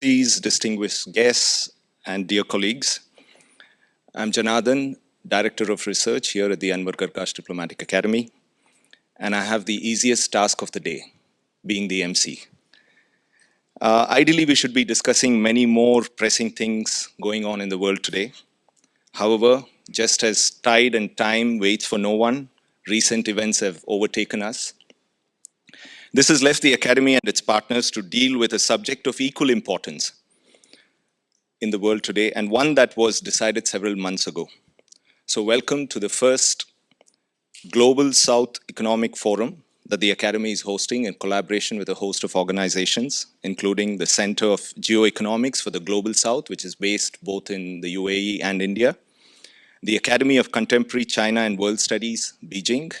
These distinguished guests and dear colleagues, I'm Janardhan, Director of Research here at the Anwar Gargash Diplomatic Academy, and I have the easiest task of the day, being the MC. Ideally, we should be discussing many more pressing things going on in the world today. However, just as tide and time waits for no one, recent events have overtaken us. This has left the Academy and its partners to deal with a subject of equal importance in the world today, and one that was decided several months ago. So welcome to the first Global South Economic Forum that the Academy is hosting in collaboration with a host of organizations, including the Center of Geoeconomics for the Global South, which is based both in the UAE and India, the Academy of Contemporary China and World Studies, Beijing,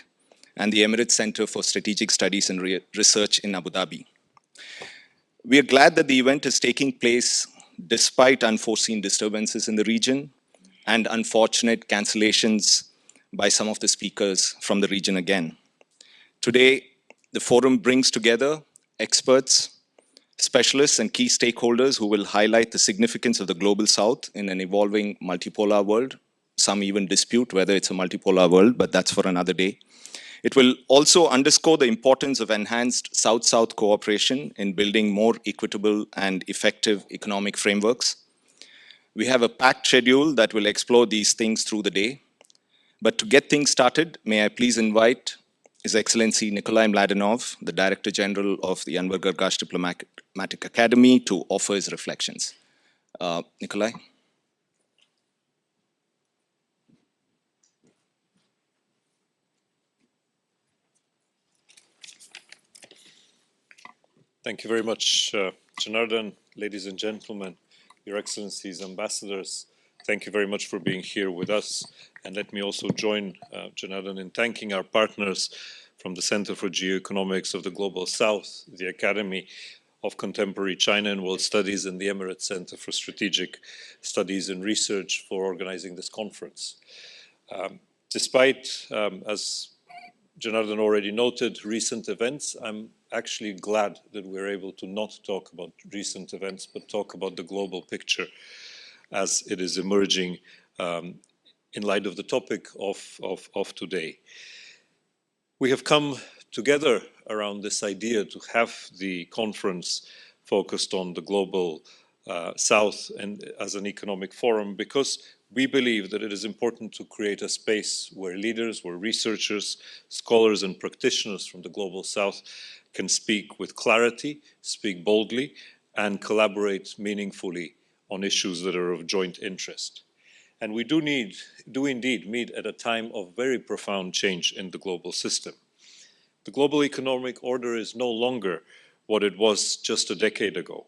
and the Emirates Center for Strategic Studies and Research in Abu Dhabi. We are glad that the event is taking place despite unforeseen disturbances in the region and unfortunate cancellations by some of the speakers from the region again. Today, the forum brings together experts, specialists, and key stakeholders who will highlight the significance of the Global South in an evolving multipolar world. Some even dispute whether it's a multipolar world, but that's for another day. It will also underscore the importance of enhanced South-South cooperation in building more equitable and effective economic frameworks. We have a packed schedule that will explore these things through the day. But to get things started, may I please invite His Excellency Nikolai Mladenov, the Director General of the Anwar Gargash Diplomatic Academy, to offer his reflections. Nikolai. Thank you very much, Janardhan, ladies and gentlemen, Your Excellencies, ambassadors. Thank you very much for being here with us. And let me also join Janardhan in thanking our partners from the Center for Geoeconomics of the Global South, the Academy of Contemporary China and World Studies, and the Emirates Center for Strategic Studies and Research for organizing this conference. Despite, as Janardhan already noted, recent events, I'm actually glad that we're able to not talk about recent events, but talk about the global picture as it is emerging in light of the topic of today. We have come together around this idea to have the conference focused on the global South and as an economic forum because we believe that it is important to create a space where leaders, where researchers, scholars and practitioners from the global South can speak with clarity, speak boldly, and collaborate meaningfully on issues that are of joint interest. And we do indeed meet at a time of very profound change in the global system. The global economic order is no longer what it was just a decade ago.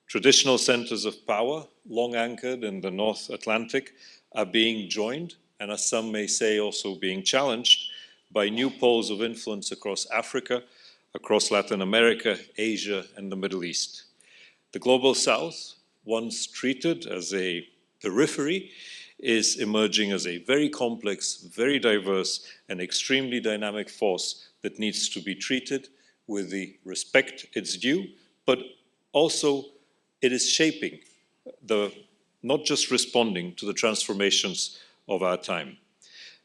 Traditional centers of power, long anchored in the North Atlantic, are being joined, and as some may say, also being challenged by new poles of influence across Africa, across Latin America, Asia, and the Middle East. The Global South, once treated as a periphery, is emerging as a very complex, very diverse, and extremely dynamic force that needs to be treated with the respect it's due, but also it is shaping not just responding to the transformations of our time.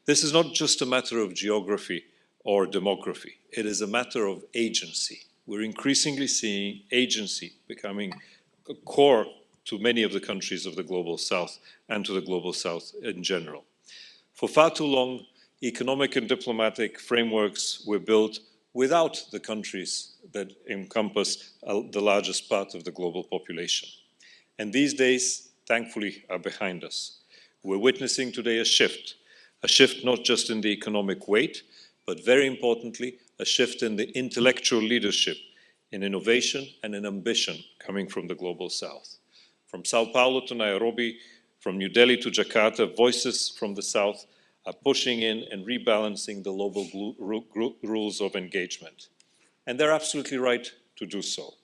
This is not just a matter of geography or demography. It is a matter of agency. We're increasingly seeing agency becoming a core to many of the countries of the Global South and to the Global South in general. For far too long, economic and diplomatic frameworks were built without the countries that encompass the largest part of the global population. And these days, thankfully, are behind us. We're witnessing today a shift not just in the economic weight, but very importantly, a shift in the intellectual leadership, in innovation and in ambition coming from the Global South. From Sao Paulo to Nairobi, from New Delhi to Jakarta, voices from the South are pushing in and rebalancing the global rules of engagement. And they're absolutely right to do so.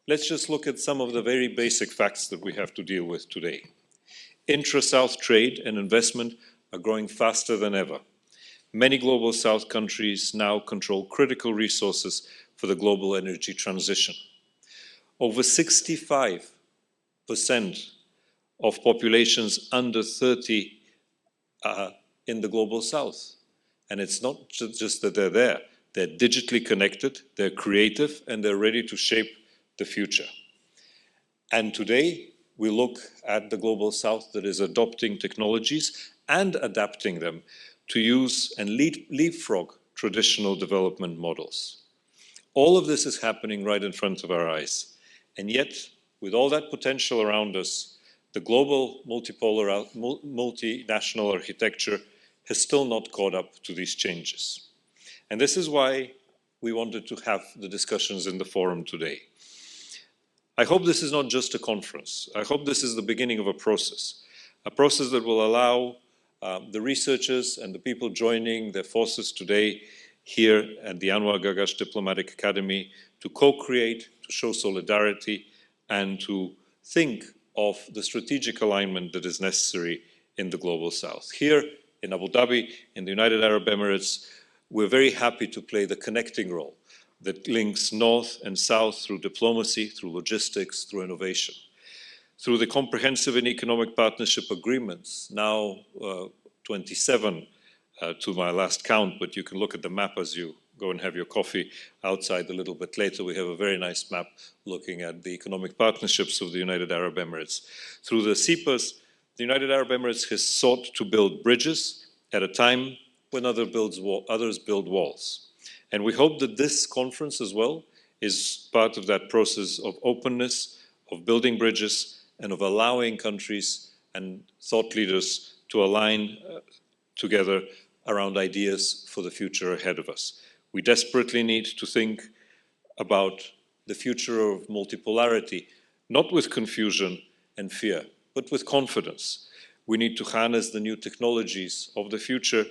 Let's just look at some of the very basic facts that we have to deal with today. Intra-South trade and investment are growing faster than ever. Many Global South countries now control critical resources for the global energy transition. Over 65 of populations under 30 in the global south. And it's not just that they're there. They're digitally connected, they're creative, and they're ready to shape the future. And today, we look at the global south that is adopting technologies and adapting them to use and leapfrog traditional development models. All of this is happening right in front of our eyes. And yet, with all that potential around us, the global multinational architecture has still not caught up to these changes. And this is why we wanted to have the discussions in the forum today. I hope this is not just a conference. I hope this is the beginning of a process that will allow the researchers and the people joining their forces today here at the Anwar Gargash Diplomatic Academy to co-create, to show solidarity, and to think of the strategic alignment that is necessary in the global south. Here in Abu Dhabi, in the United Arab Emirates, we're very happy to play the connecting role that links north and south through diplomacy, through logistics, through innovation. Through the comprehensive and economic partnership agreements, now 27 to my last count, but you can look at the map as you go and have your coffee outside a little bit later. We have a very nice map looking at the economic partnerships of the United Arab Emirates. Through the CEPAs, the United Arab Emirates has sought to build bridges at a time when others build walls. And we hope that this conference as well is part of that process of openness, of building bridges, and of allowing countries and thought leaders to align together around ideas for the future ahead of us. We desperately need to think about the future of multipolarity, not with confusion and fear, but with confidence. We need to harness the new technologies of the future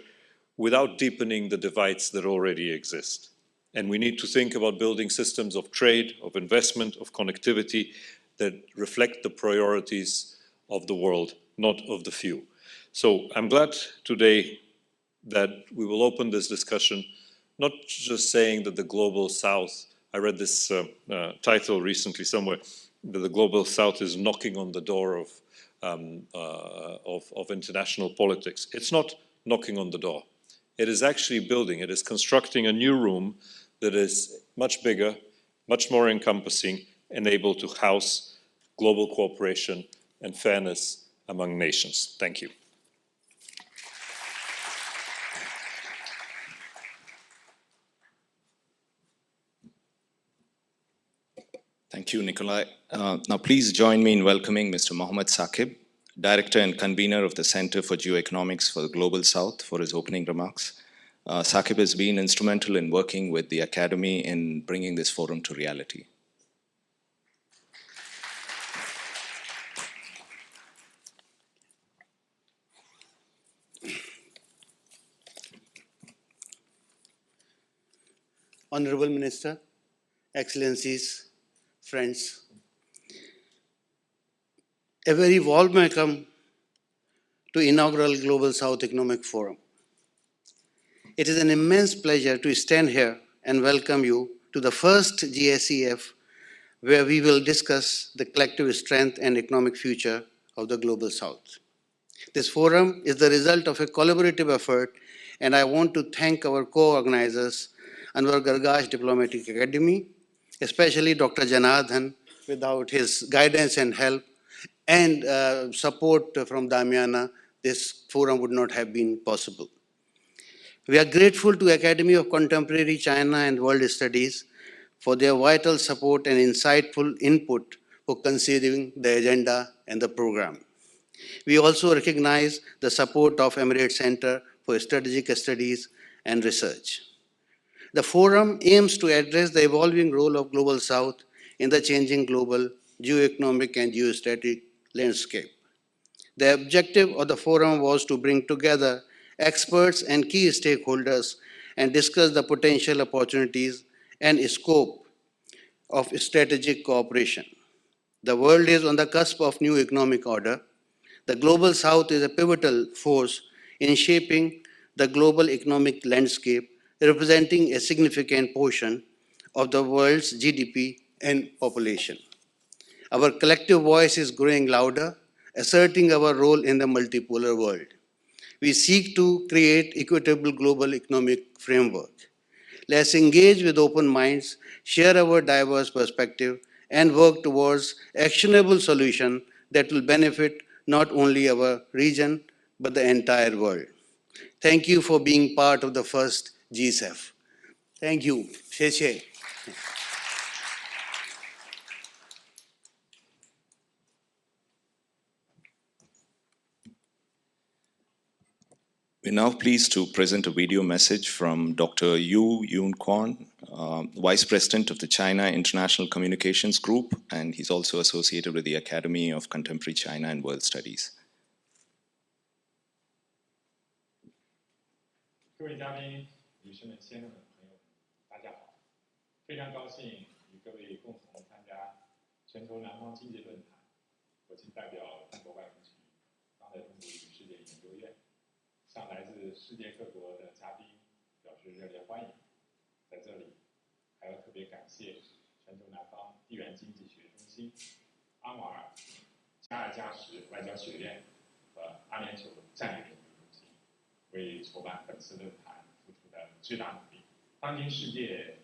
without deepening the divides that already exist. And we need to think about building systems of trade, of investment, of connectivity that reflect the priorities of the world, not of the few. So I'm glad today that we will open this discussion, not just saying that the Global South, I read this title recently somewhere, that the Global South is knocking on the door of international politics. It's not knocking on the door. It is actually building, it is constructing a new room that is much bigger, much more encompassing, and able to house global cooperation and fairness among nations. Thank you. Thank you, Nikolai. Now, please join me in welcoming Mr. Mohammed Saqib, Director and Convener of the Center for Geoeconomics for the Global South, for his opening remarks. Saqib has been instrumental in working with the Academy in bringing this forum to reality. Honorable Minister, Excellencies, friends, a very warm welcome to inaugural Global South Economic Forum. It is an immense pleasure to stand here and welcome you to the first GSEF, where we will discuss the collective strength and economic future of the Global South. This forum is the result of a collaborative effort, and I want to thank our co-organizers, Anwar Gargash Diplomatic Academy, especially Dr. Janardhan. Without his guidance and help and support from Damiana, this forum would not have been possible. We are grateful to Academy of Contemporary China and World Studies for their vital support and insightful input for conceiving the agenda and the program. We also recognize the support of Emirates Center for Strategic Studies and Research. The forum aims to address the evolving role of Global South in the changing global geoeconomic and geostrategic landscape. The objective of the forum was to bring together experts and key stakeholders and discuss the potential opportunities and scope of strategic cooperation. The world is on the cusp of new economic order. The Global South is a pivotal force in shaping the global economic landscape, representing a significant portion of the world's GDP and population. Our collective voice is growing louder, asserting our role in the multipolar world. We seek to create equitable global economic framework. Let's engage with open minds, share our diverse perspective, and work towards actionable solutions that will benefit not only our region, but the entire world. Thank you for being part of the first GSEF. Thank you. Sheshe. We're now pleased to present a video message from Dr. Yu Yun Kwon, Vice President of the China International Communications Group, and he's also associated with the Academy of Contemporary China and World Studies. 各位嘉宾、女士们、先生们、朋友们，大家好！非常高兴与各位共同参加全球南方经济论坛。我谨代表中国外文局、当代中国与世界研究院，向来自世界各国的嘉宾表示热烈欢迎。在这里，还要特别感谢全球南方地缘经济学中心、安瓦尔、加尔加什外交学院和阿联酋战略研究中心为筹办本次论坛付出的巨大努力。当今世界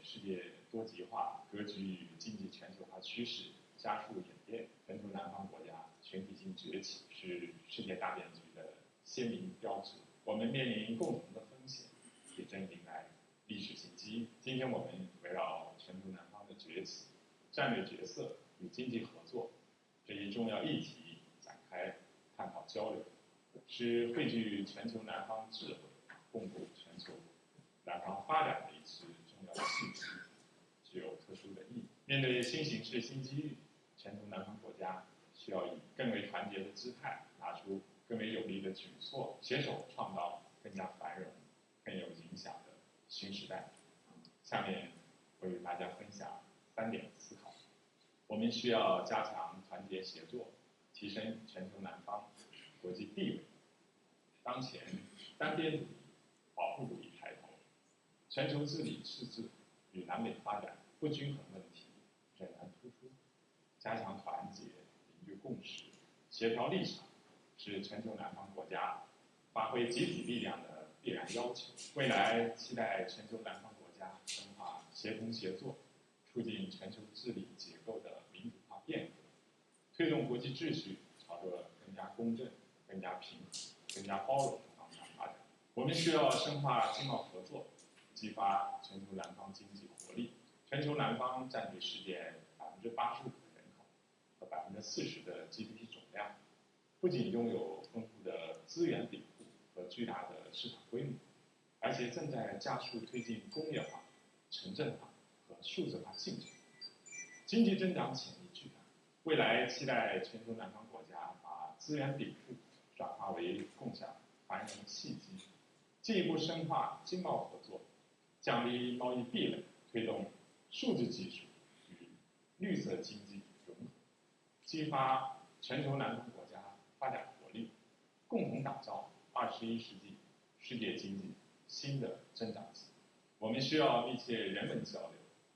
多极化格局与经济全球化趋势加速演变，全球南方国家全体性崛起是世界大变局的鲜明标志。我们面临共同的风险，也正迎来历史性机遇。今天我们围绕全球南方的崛起、战略角色与经济合作这一重要议题展开探讨交流，是汇聚全球南方智慧、共筑全球南方发展的一次重要的契机，具有特殊的意义。面对新形势、新机遇，全球南方国家需要以更为团结的姿态，拿出更为有力的举措，携手创造更加繁荣、更有影响的新时代。下面我与大家分享3点思考：我们需要加强团结协作，提升全球南方国际地位。当前单边主义、保护主义抬头，全球治理赤字与南北发展不均衡问题仍然突出。加强团结、凝聚共识、协调立场，是全球南方国家发挥集体力量的必然要求。未来期待全球南方国家深化协同协作，促进全球治理结构的民主化变革，推动国际秩序朝着更加公正、更加平衡、更加包容的方向发展。我们需要深化经贸合作，激发全球南方经济活力。全球南方占据世界85%的人口和40%的 GDP 总量，不仅拥有丰富的资源禀赋和巨大的市场规模，而且正在加速推进工业化、城镇化和数字化进程，经济增长潜力巨大。未来期待全球南方国家把资源禀赋转化为共享繁荣契机，进一步深化经贸合作，降低贸易壁垒，推动数字技术与绿色经济融合，激发全球南方国家发展活力，共同打造21世纪世界经济新的增长期。我们需要密切人文交流，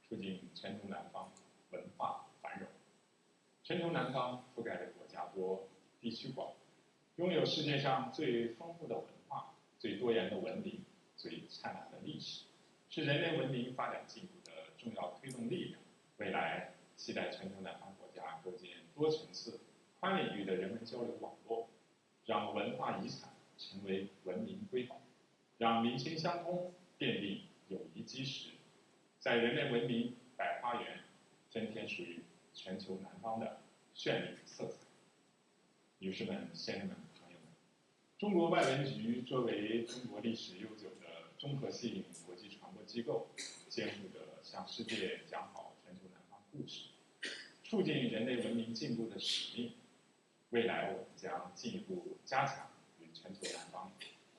促进全球南方文化繁荣。全球南方覆盖的国家多，地区广，拥有世界上最丰富的文化、最多元的文明、最灿烂的历史，是人类文明发展进步的重要推动力量。未来期待全球南方国家构建多层次、宽领域的人文交流网络，让文化遗产成为文明瑰宝，让民心相通奠定友谊基石，在人类文明百花园增添属于全球南方的绚丽色彩。女士们、先生们、朋友们，中国外文局作为中国历史悠久的综合性国际传播机构，肩负着向世界讲好全球南方故事、促进人类文明进步的使命。未来我们将进一步加强与全球南方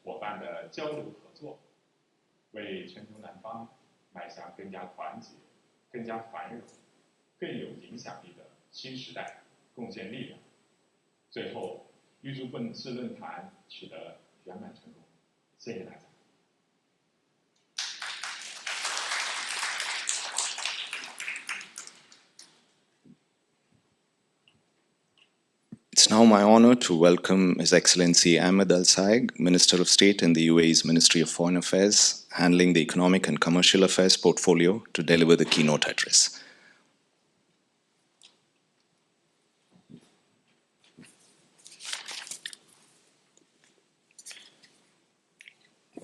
伙伴的交流合作，为全球南方迈向更加团结、更加繁荣、更有影响力的新时代贡献力量。最后，预祝本次论坛取得圆满成功。谢谢大家。It's now my honor to welcome His Excellency Ahmed Al Saig, Minister of State in the UAE's Ministry of Foreign Affairs, handling the Economic and Commercial Affairs portfolio, to deliver the keynote address.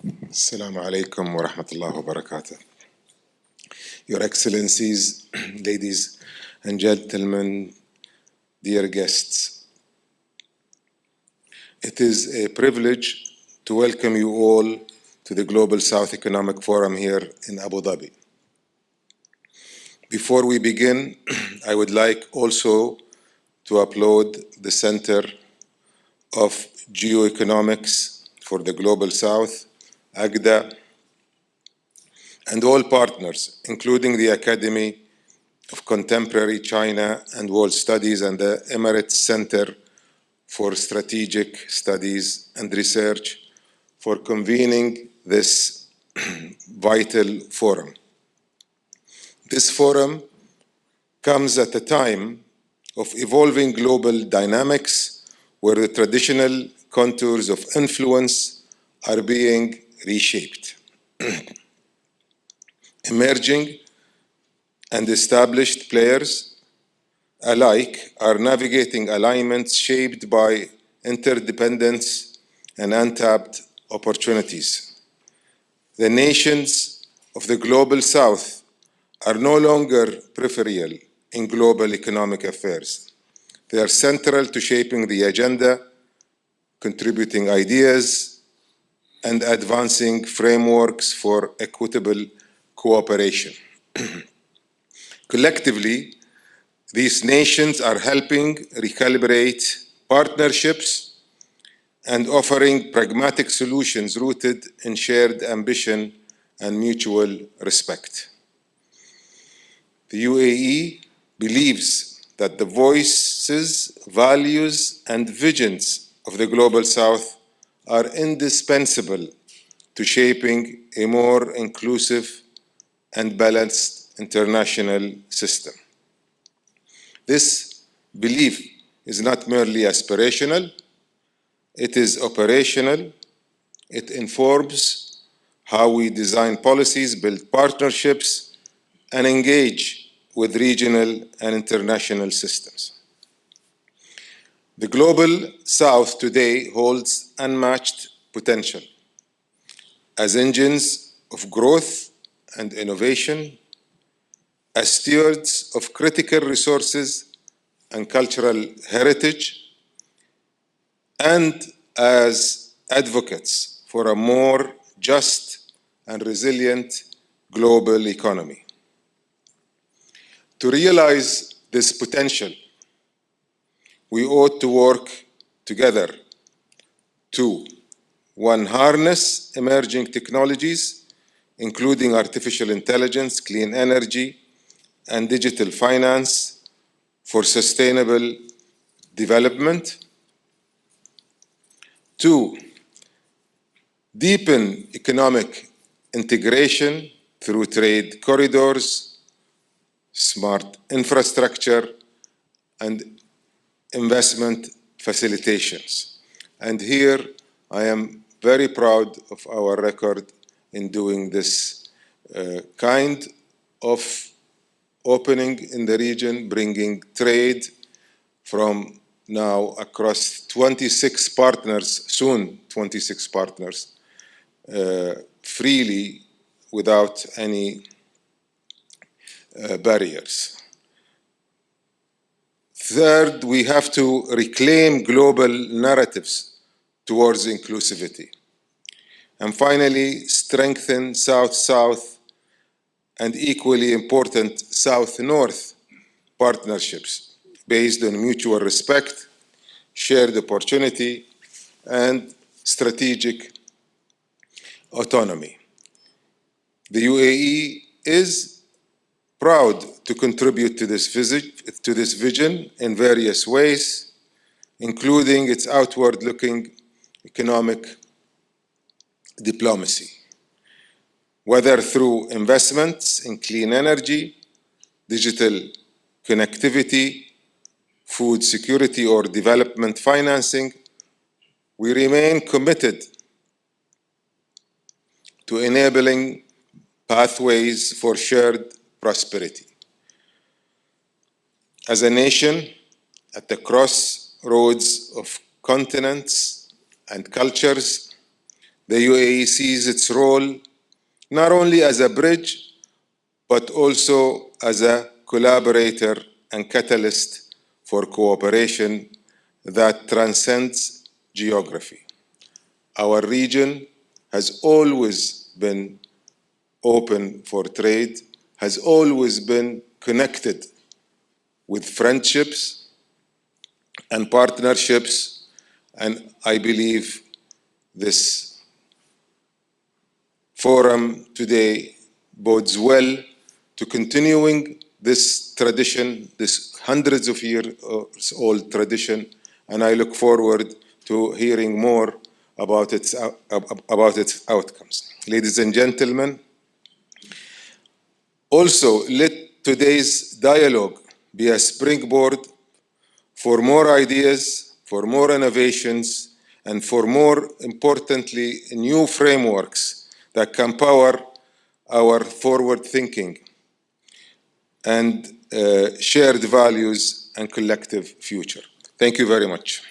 Assalamu alaikum wa rahmatullahi wa barakatuh. Your Excellencies, ladies and gentlemen, dear guests, it is a privilege to welcome you all to the Global South Economic Forum here in Abu Dhabi. Before we begin, I would like also to applaud the Center of Geoeconomics for the Global South, AGDA, and all partners, including the Academy of Contemporary China and World Studies and the Emirates Center for Strategic Studies and Research, for convening this vital forum. This forum comes at a time of evolving global dynamics where the traditional contours of influence are being reshaped. Emerging and established players alike are navigating alignments shaped by interdependence and untapped opportunities. The nations of the Global South are no longer peripheral in global economic affairs. They are central to shaping the agenda, contributing ideas, and advancing frameworks for equitable cooperation. Collectively, these nations are helping recalibrate partnerships and offering pragmatic solutions rooted in shared ambition and mutual respect. The UAE believes that the voices, values, and visions of the Global South are indispensable to shaping a more inclusive and balanced international system. This belief is not merely aspirational, it is operational. It informs how we design policies, build partnerships, and engage with regional and international systems. The Global South today holds unmatched potential as engines of growth and innovation, as stewards of critical resources and cultural heritage, and as advocates for a more just and resilient global economy. To realize this potential, we ought to work together to, one, harness emerging technologies, including artificial intelligence, clean energy, and digital finance for sustainable development. Two, deepen economic integration through trade corridors, smart infrastructure, and investment facilitations. And here I am very proud of our record in doing this kind of opening in the region, bringing trade from now across 26 partners, soon 26 partners, freely without any barriers. Third, we have to reclaim global narratives towards inclusivity. And finally, strengthen South-South and equally important South-North partnerships based on mutual respect, shared opportunity, and strategic autonomy. The UAE is proud to contribute to this vision in various ways, including its outward-looking economic diplomacy, whether through investments in clean energy, digital connectivity, food security or development financing, we remain committed to enabling pathways for shared prosperity. As a nation at the crossroads of continents and cultures, the UAE sees its role not only as a bridge, but also as a collaborator and catalyst for cooperation that transcends geography. Our region has always been open for trade, has always been connected with friendships and partnerships, and I believe this forum today bodes well to continuing this tradition, this hundreds of years old tradition, and I look forward to hearing more about its outcomes. Ladies and gentlemen, also let today's dialogue be a springboard for more ideas, for more innovations, and for more importantly, new frameworks that can power our forward thinking and shared values and collective future. Thank you very much.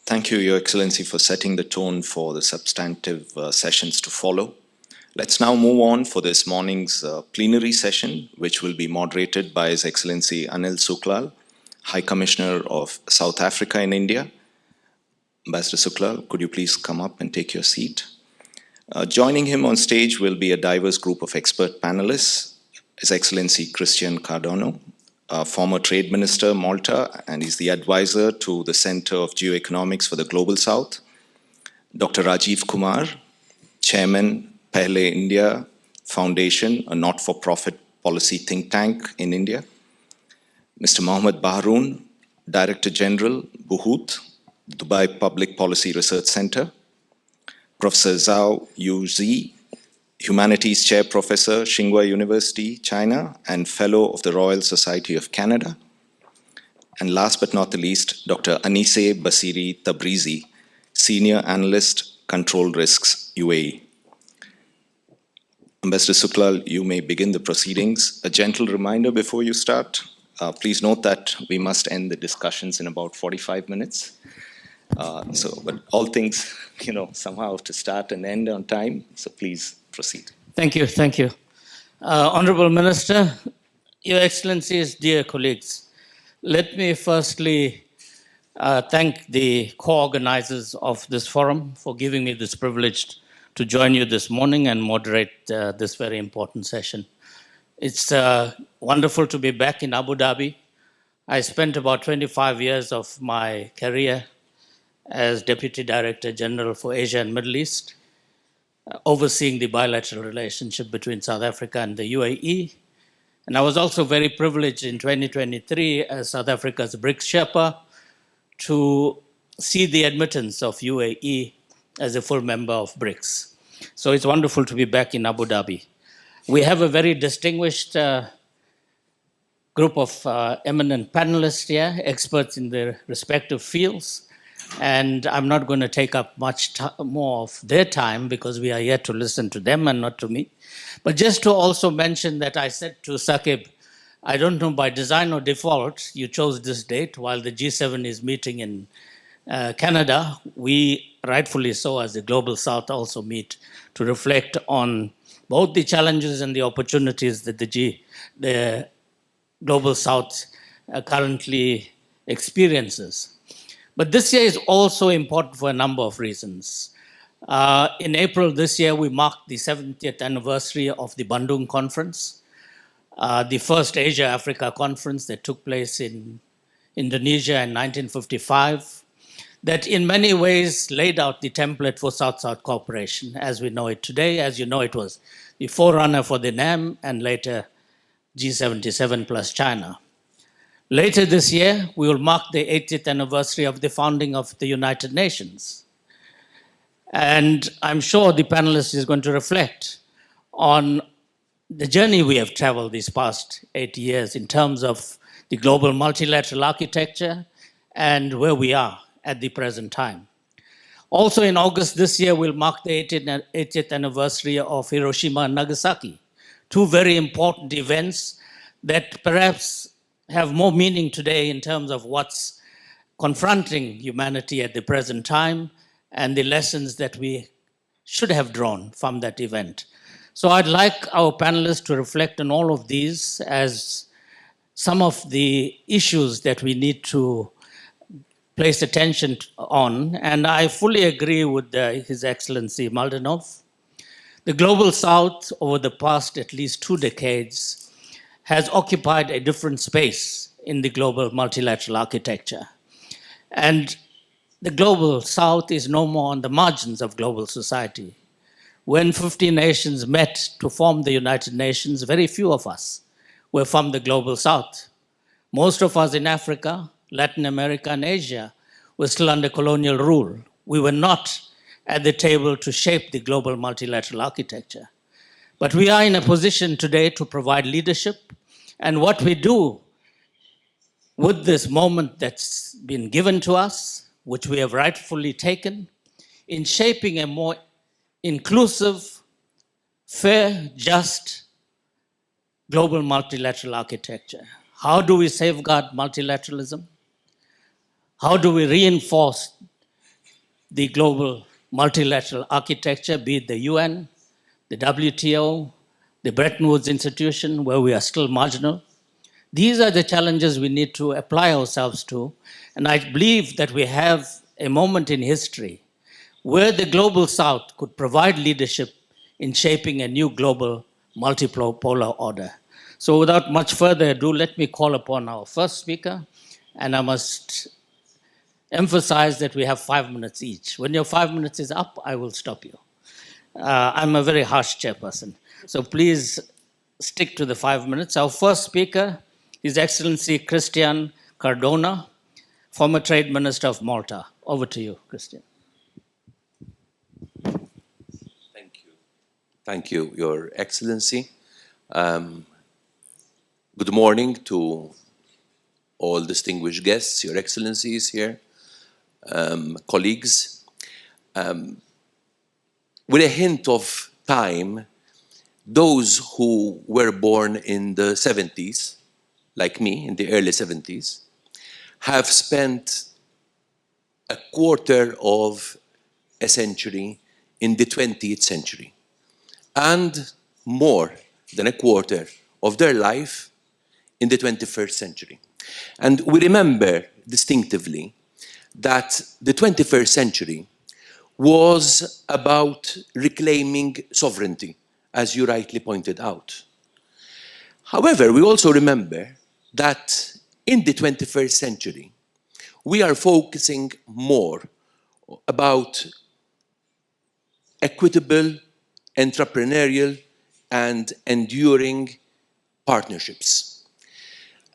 Thank you, Your Excellency, for setting the tone for the substantive sessions to follow. Let's now move on for this morning's plenary session, which will be moderated by His Excellency Anil Suklal, High Commissioner of South Africa in India. Ambassador Suklal, could you please come up and take your seat? Joining him on stage will be a diverse group of expert panelists. His Excellency Christian Cardano, former Trade Minister, Malta, and he's the advisor to the Center of Geoeconomics for the Global South. Dr. Rajiv Kumar, Chairman, Pehle India Foundation, a not-for-profit policy think tank in India. Mr. Mohammed Baharoon, Director General, Buhut, Dubai Public Policy Research Center. Professor Zhao Yuzi, Humanities Chair Professor, Tsinghua University, China, and Fellow of the Royal Society of Canada. And last but not the least, Dr. Anise Basiri Tabrizi, Senior Analyst, Control Risks, UAE. Ambassador Suklal, you may begin the proceedings. A gentle reminder before you start. Please note that we must end the discussions in about 45 minutes. But all things, somehow have to start and end on time. So please proceed. Thank you, thank you. Honorable Minister, Your Excellencies, dear colleagues, let me firstly thank the co-organizers of this forum for giving me this privilege to join you this morning and moderate this very important session. It's wonderful to be back in Abu Dhabi. I spent about 25 years of my career as Deputy Director General for Asia and Middle East, overseeing the bilateral relationship between South Africa and the UAE. And I was also very privileged in 2023 as South Africa's BRICS Sherpa to see the admittance of UAE as a full member of BRICS. So it's wonderful to be back in Abu Dhabi. We have a very distinguished group of eminent panelists here, experts in their respective fields. And I'm not going to take up much more of their time because we are here to listen to them and not to me. But just to also mention that I said to Saqib, I don't know by design or default, you chose this date while the G7 is meeting in Canada. We, rightfully so, as the Global South also meet to reflect on both the challenges and the opportunities that the Global South currently experiences. But this year is also important for a number of reasons. In April this year, we marked the 70th anniversary of the Bandung Conference, the first Asia-Africa conference that took place in Indonesia in 1955, that in many ways laid out the template for South-South cooperation as we know it today. As you know, it was the forerunner for the NAM and later G77 plus China. Later this year, we will mark the 80th anniversary of the founding of the United Nations. And I'm sure the panelist is going to reflect on the journey we have traveled these past 8 years in terms of the global multilateral architecture and where we are at the present time. Also in August this year, we'll mark the 80th anniversary of Hiroshima and Nagasaki, two very important events that perhaps have more meaning today in terms of what's confronting humanity at the present time and the lessons that we should have drawn from that event. So I'd like our panelists to reflect on all of these as some of the issues that we need to place attention on. And I fully agree with His Excellency Maldanov. The Global South, over the past at least 2 decades, has occupied a different space in the global multilateral architecture. And the Global South is no more on the margins of global society. When 50 nations met to form the United Nations, very few of us were from the Global South. Most of us in Africa, Latin America, and Asia were still under colonial rule. We were not at the table to shape the global multilateral architecture. But we are in a position today to provide leadership. And what we do with this moment that's been given to us, which we have rightfully taken, in shaping a more inclusive, fair, just global multilateral architecture. How do we safeguard multilateralism? How do we reinforce the global multilateral architecture, be it the UN, the WTO, the Bretton Woods institution, where we are still marginal? These are the challenges we need to apply ourselves to. And I believe that we have a moment in history where the Global South could provide leadership in shaping a new global multipolar order. So without much further ado, let me call upon our first speaker. And I must emphasize that we have 5 minutes each. When your 5 minutes is up, I will stop you. I'm a very harsh chairperson. So please stick to the 5 minutes. Our first speaker, His Excellency Christian Cardona, former Trade Minister of Malta. Over to you, Christian. Thank you. Thank you, Your Excellency. Good morning to all distinguished guests, Your Excellencies here, colleagues. With a hint of time, those who were born in the 70s, like me, in the early 70s, have spent a quarter of a century in the 20th century, and more than a quarter of their life in the 21st century. And we remember distinctively that the 21st century was about reclaiming sovereignty, as you rightly pointed out. However, we also remember that in the 21st century, we are focusing more about equitable, entrepreneurial, and enduring partnerships.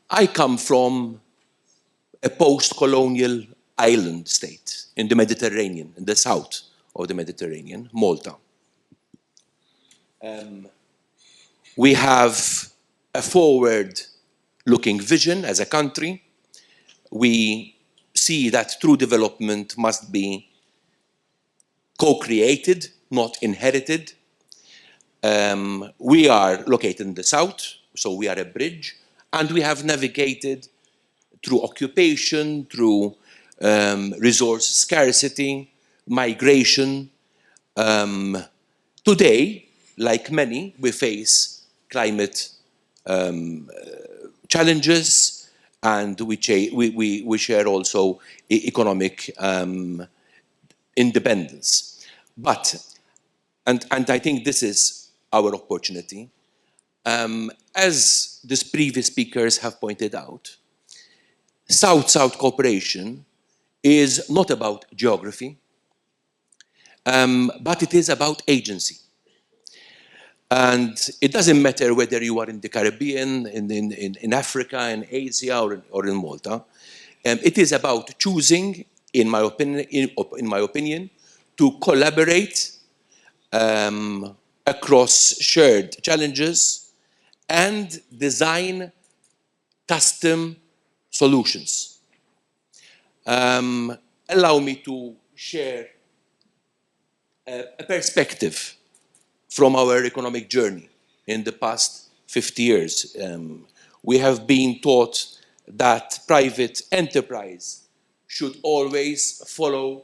I come from a post-colonial island state in the Mediterranean, in the south of the Mediterranean, Malta. We have a forward-looking vision as a country. We see that true development must be co-created, not inherited. We are located in the south, so we are a bridge, and we have navigated through occupation, through resource scarcity, migration. Today, like many, we face climate challenges, and we share also economic independence. But, and I think this is our opportunity, as these previous speakers have pointed out, South-South cooperation is not about geography, but it is about agency. And it doesn't matter whether you are in the Caribbean, in Africa, in Asia, or in Malta. It is about choosing, in my opinion, to collaborate across shared challenges and design custom solutions. Allow me to share a perspective from our economic journey in the past 50 years. We have been taught that private enterprise should always follow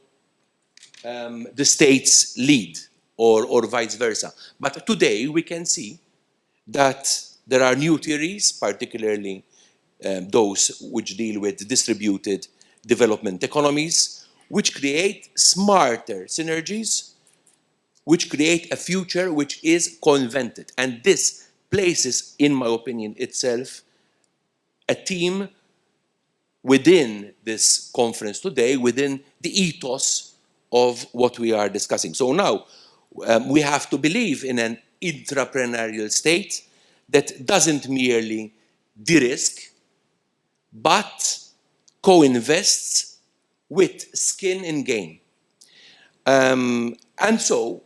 the state's lead, or vice versa. But today we can see that there are new theories, particularly those which deal with distributed development economies, which create smarter synergies, which create a future which is covenanted. And this places, in my opinion, itself a team within this conference today, within the ethos of what we are discussing. So now we have to believe in an entrepreneurial state that doesn't merely de-risk, but co-invests with skin in game. And so,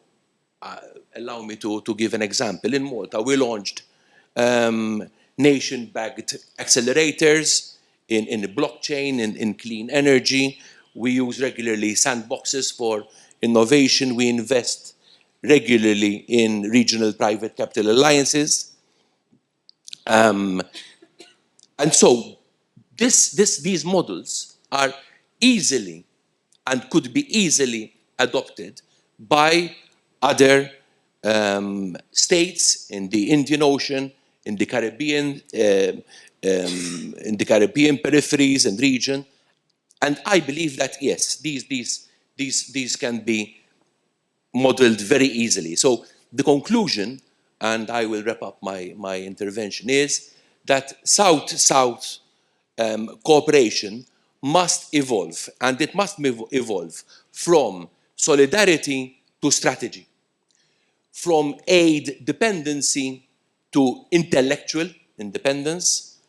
allow me to give an example. In Malta, we launched nation-backed accelerators in blockchain, in clean energy. We use regularly sandboxes for innovation. We invest regularly in regional private capital alliances. And so these models are easily and could be easily adopted by other states in the Indian Ocean, in the Caribbean peripheries and region. And I believe that, yes, these can be modeled very easily. So the conclusion, and I will wrap up my intervention, is that South-South cooperation must evolve, and it must evolve from solidarity to strategy, from aid dependency to intellectual independence,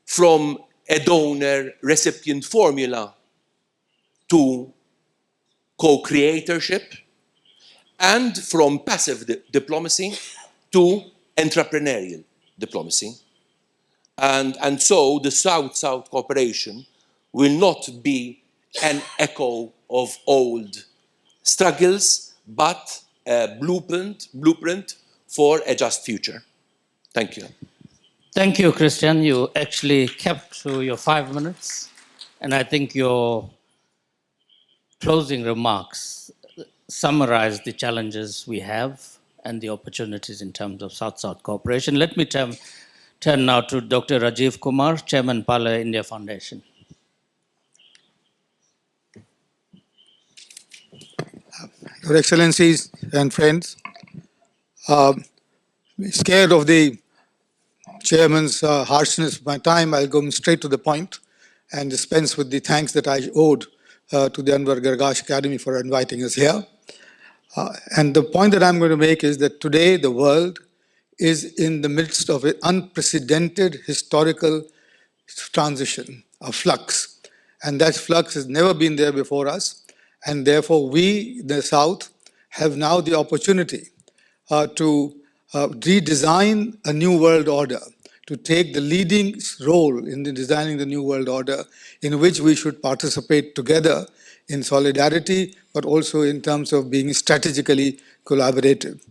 from a donor-recipient formula to co-creatorship, and from passive diplomacy to entrepreneurial diplomacy. And so the South-South cooperation will not be an echo of old struggles, but a blueprint for a just future. Thank you. Thank you, Christian. You actually kept to your 5 minutes. And I think your closing remarks summarize the challenges we have and the opportunities in terms of South-South cooperation. Let me turn now to Dr. Rajiv Kumar, Chairman, Pala India Foundation. Your Excellencies and friends, scared of the Chairman's harshness of my time, I'll go straight to the point and dispense with the thanks that I owed to the Anwar Gargash Academy for inviting us here. And the point that I'm going to make is that today the world is in the midst of an unprecedented historical transition, a flux. And that flux has never been there before us. And therefore, we, the South, have now the opportunity to redesign a new world order, to take the leading role in designing the new world order, in which we should participate together in solidarity, but also in terms of being strategically collaborative.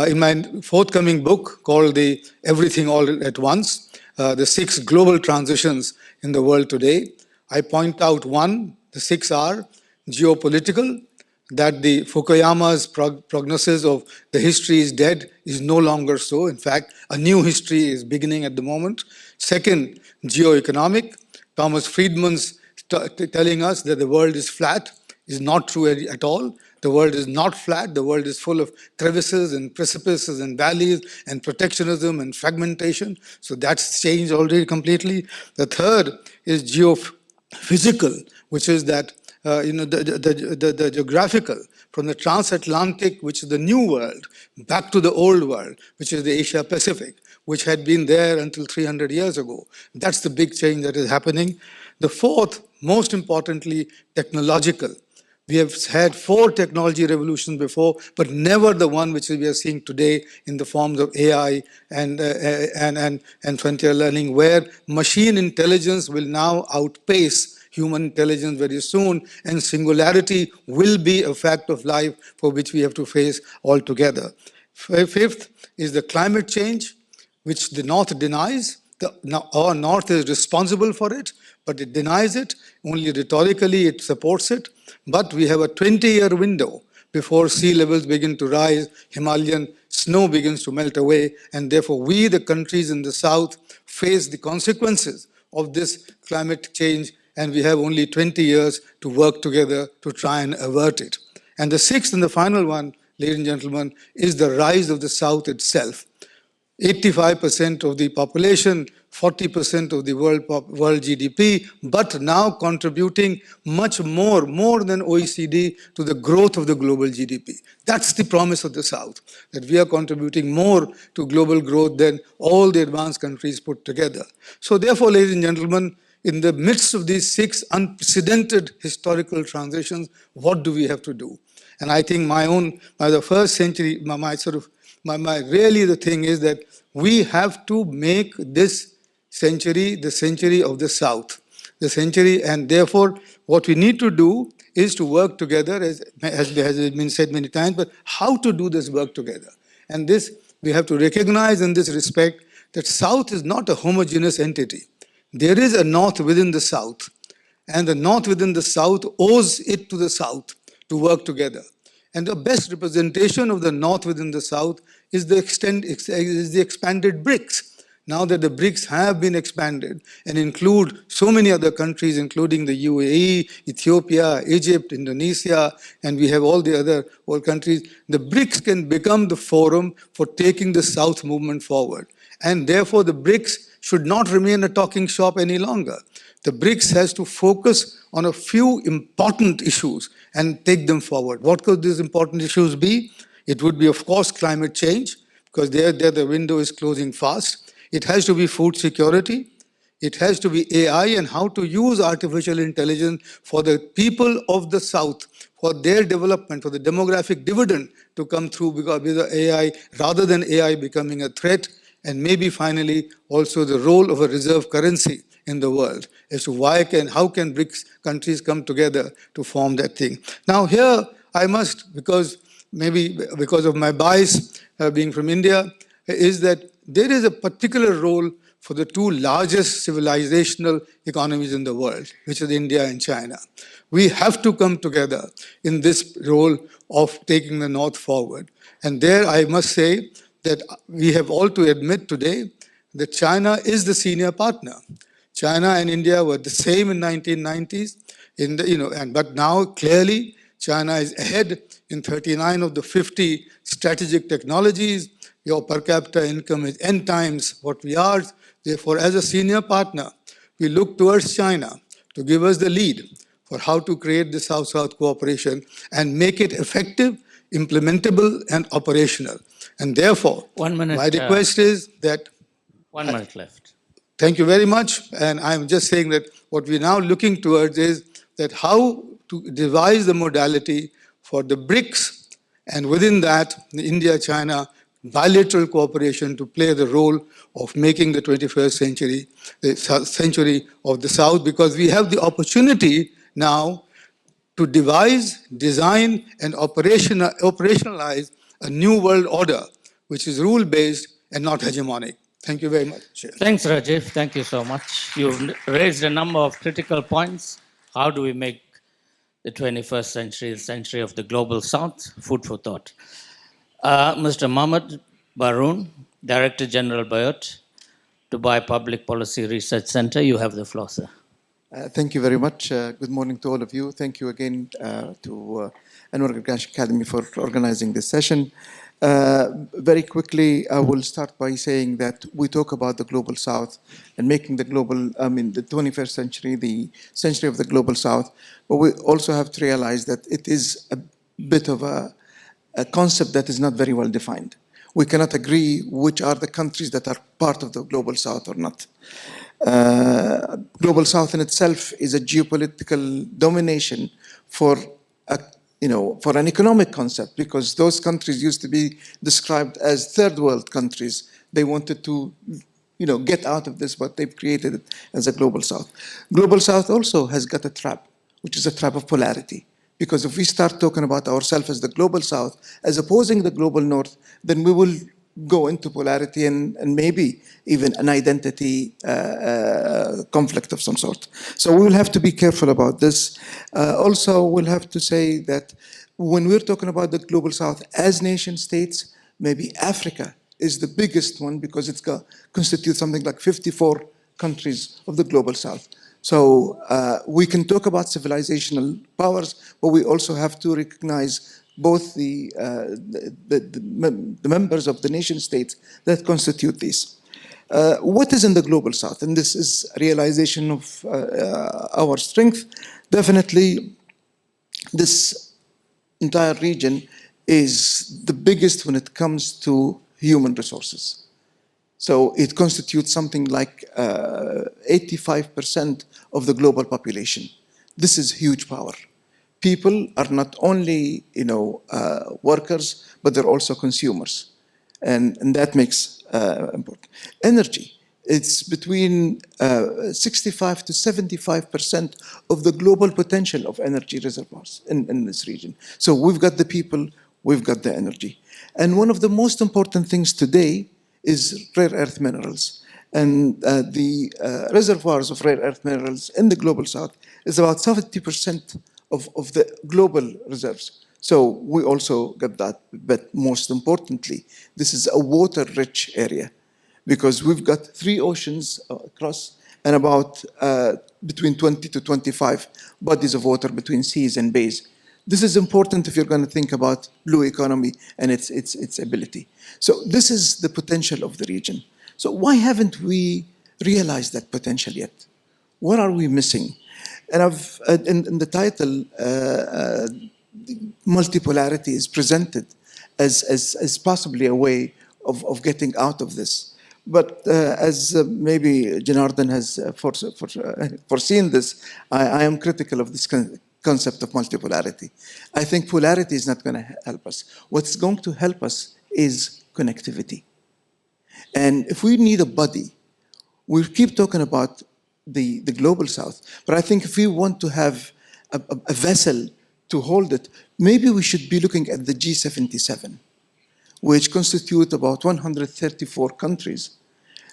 In my forthcoming book called the Everything All at Once, the 6 global transitions in the world today, I point out one, the 6 are geopolitical, that the Fukuyama's prognosis of the history is dead is no longer so. In fact, a new history is beginning at the moment. Second, geoeconomic. Thomas Friedman's telling us that the world is flat is not true at all. The world is not flat. The world is full of crevices and precipices and valleys and protectionism and fragmentation. So that's changed already completely. The third is geophysical, which is that the geographical, from the transatlantic, which is the new world, back to the old world, which is the Asia Pacific, which had been there until 300 years ago. That's the big change that is happening. The fourth, most importantly, technological. We have had 4 technology revolutions before, but never the one which we are seeing today in the forms of AI and frontier learning, where machine intelligence will now outpace human intelligence very soon, and singularity will be a fact of life for which we have to face altogether. Fifth is the climate change, which the North denies. Our North is responsible for it, but it denies it. Only rhetorically it supports it. But we have a 20-year window before sea levels begin to rise, Himalayan snow begins to melt away, and therefore we, the countries in the South, face the consequences of this climate change, and we have only 20 years to work together to try and avert it. And the sixth and the final one, ladies and gentlemen, is the rise of the South itself. 85% of the population, 40% of the world GDP, but now contributing much more than OECD to the growth of the global GDP. That's the promise of the South, that we are contributing more to global growth than all the advanced countries put together. So therefore, ladies and gentlemen, in the midst of these 6 unprecedented historical transitions, what do we have to do? And I think by the first century, really the thing is that we have to make this century the century of the South, the century, and therefore what we need to do is to work together, as has been said many times, but how to do this work together? And this, we have to recognize in this respect that South is not a homogeneous entity. There is a North within the South, and the North within the South owes it to the South to work together. And the best representation of the North within the South is the expanded BRICS. Now that the BRICS have been expanded and include so many other countries, including the UAE, Ethiopia, Egypt, Indonesia, and we have all the other world countries, the BRICS can become the forum for taking the South movement forward. And therefore, the BRICS should not remain a talking shop any longer. The BRICS has to focus on a few important issues and take them forward. What could these important issues be? It would be, of course, climate change, because there the window is closing fast. It has to be food security. It has to be AI and how to use artificial intelligence for the people of the South, for their development, for the demographic dividend to come through because with the AI, rather than AI becoming a threat. And maybe finally also the role of a reserve currency in the world as to how can BRICS countries come together to form that thing. Now here I must, because of my bias being from India, is that there is a particular role for the 2 largest civilizational economies in the world, which is India and China. We have to come together in this role of taking the North forward. And there I must say that we have all to admit today that China is the senior partner. China and India were the same in 1990s, but now clearly China is ahead in 39 of the 50 strategic technologies. Your per capita income is N times what we are. Therefore, as a senior partner, we look towards China to give us the lead for how to create the South-South cooperation and make it effective, implementable, and operational. And therefore, my request is that... 1 minute left. Thank you very much. And I'm just saying that what we're now looking towards is that how to devise the modality for the BRICS, and within that, the India-China bilateral cooperation to play the role of making the 21st century the century of the South, because we have the opportunity now to devise, design, and operationalize a new world order, which is rule-based and not hegemonic. Thank you very much, Chair. Thanks, Rajiv. Thank you so much. You've raised a number of critical points. How do we make the 21st century the century of the global South? Food for thought. Mr. Mohammed Baroon, Director General Bayot, Dubai Public Policy Research Center. You have the floor, sir. Thank you very much. Good morning to all of you. Thank you again to Anwar Gargash Academy for organizing this session. Very quickly, I will start by saying that we talk about the Global South and making the global, the 21st century, the century of the Global South, but we also have to realize that it is a bit of a concept that is not very well defined. We cannot agree which are the countries that are part of the Global South or not. Global South in itself is a geopolitical domination for a, for an economic concept, because those countries used to be described as third world countries. They wanted to, get out of this, but they've created it as a Global South. Global South also has got a trap, which is a trap of polarity. Because if we start talking about ourselves as the Global South, as opposing the Global North, then we will go into polarity and maybe even an identity conflict of some sort. So we will have to be careful about this. Also, we'll have to say that when we're talking about the Global South as nation states, maybe Africa is the biggest one because it constitutes something like 54 countries of the Global South. So we can talk about civilizational powers, but we also have to recognize both the members of the nation states that constitute these. What is in the Global South? And this is a realization of our strength. Definitely, this entire region is the biggest when it comes to human resources. So it constitutes something like 85% of the global population. This is huge power. People are not only, workers, but they're also consumers. And that makes important. Energy. It's between 65 to 75% of the global potential of energy reservoirs in this region. So we've got the people, we've got the energy. And one of the most important things today is rare earth minerals. And the reservoirs of rare earth minerals in the Global South is about 70% of the global reserves. So we also got that. But most importantly, this is a water-rich area because we've got 3 oceans across and about between 20 to 25 bodies of water between seas and bays. This is important if you're going to think about blue economy and its ability. So this is the potential of the region. So why haven't we realized that potential yet? What are we missing? And I've, in the title, multipolarity is presented as possibly a way of getting out of this. But as maybe Janardhan has foreseen this, I am critical of this concept of multipolarity. I think polarity is not going to help us. What's going to help us is connectivity. And if we need a body, we keep talking about the Global South, but I think if we want to have a vessel to hold it, maybe we should be looking at the G77, which constitute about 134 countries.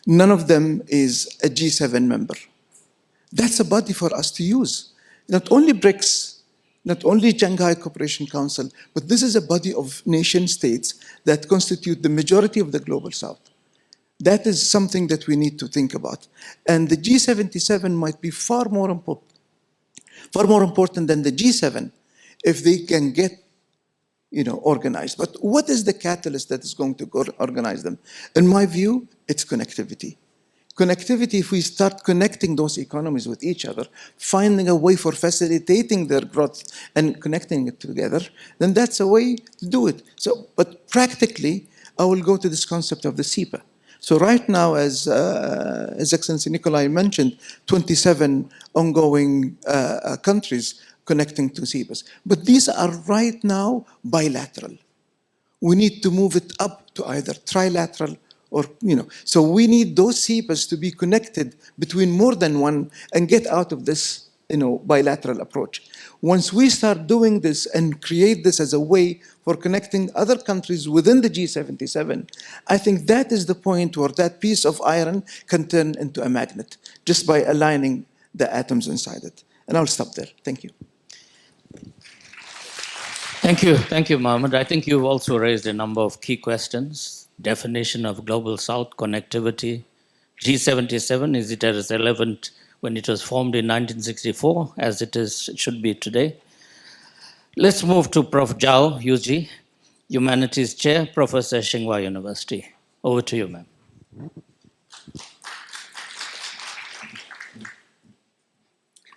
None of them is a G7 member. That's a body for us to use. Not only BRICS, not only Shanghai Cooperation Council, but this is a body of nation states that constitute the majority of the Global South. That is something that we need to think about. And the G77 might be far more important than the G7 if they can get organized. But what is the catalyst that is going to organize them? In my view, it's connectivity. Connectivity, if we start connecting those economies with each other, finding a way for facilitating their growth and connecting it together, then that's a way to do it. So, but practically, I will go to this concept of the SEPA. So right now, as His Excellency Nikolai mentioned, 27 ongoing countries connecting to SEPAs. But these are right now bilateral. We need to move it up to either trilateral or, so we need those SEPAs to be connected between more than one and get out of this, bilateral approach. Once we start doing this and create this as a way for connecting other countries within the G77, I think that is the point where that piece of iron can turn into a magnet, just by aligning the atoms inside it. And I'll stop there. Thank you. Thank you, Mohammed. I think you've also raised a number of key questions. Definition of Global South, connectivity. G77, is it as relevant when it was formed in 1964 as it should be today? Let's move to Prof. Zhao Yuji. Humanities Chair, Professor Tsinghua University. Over to you, ma'am.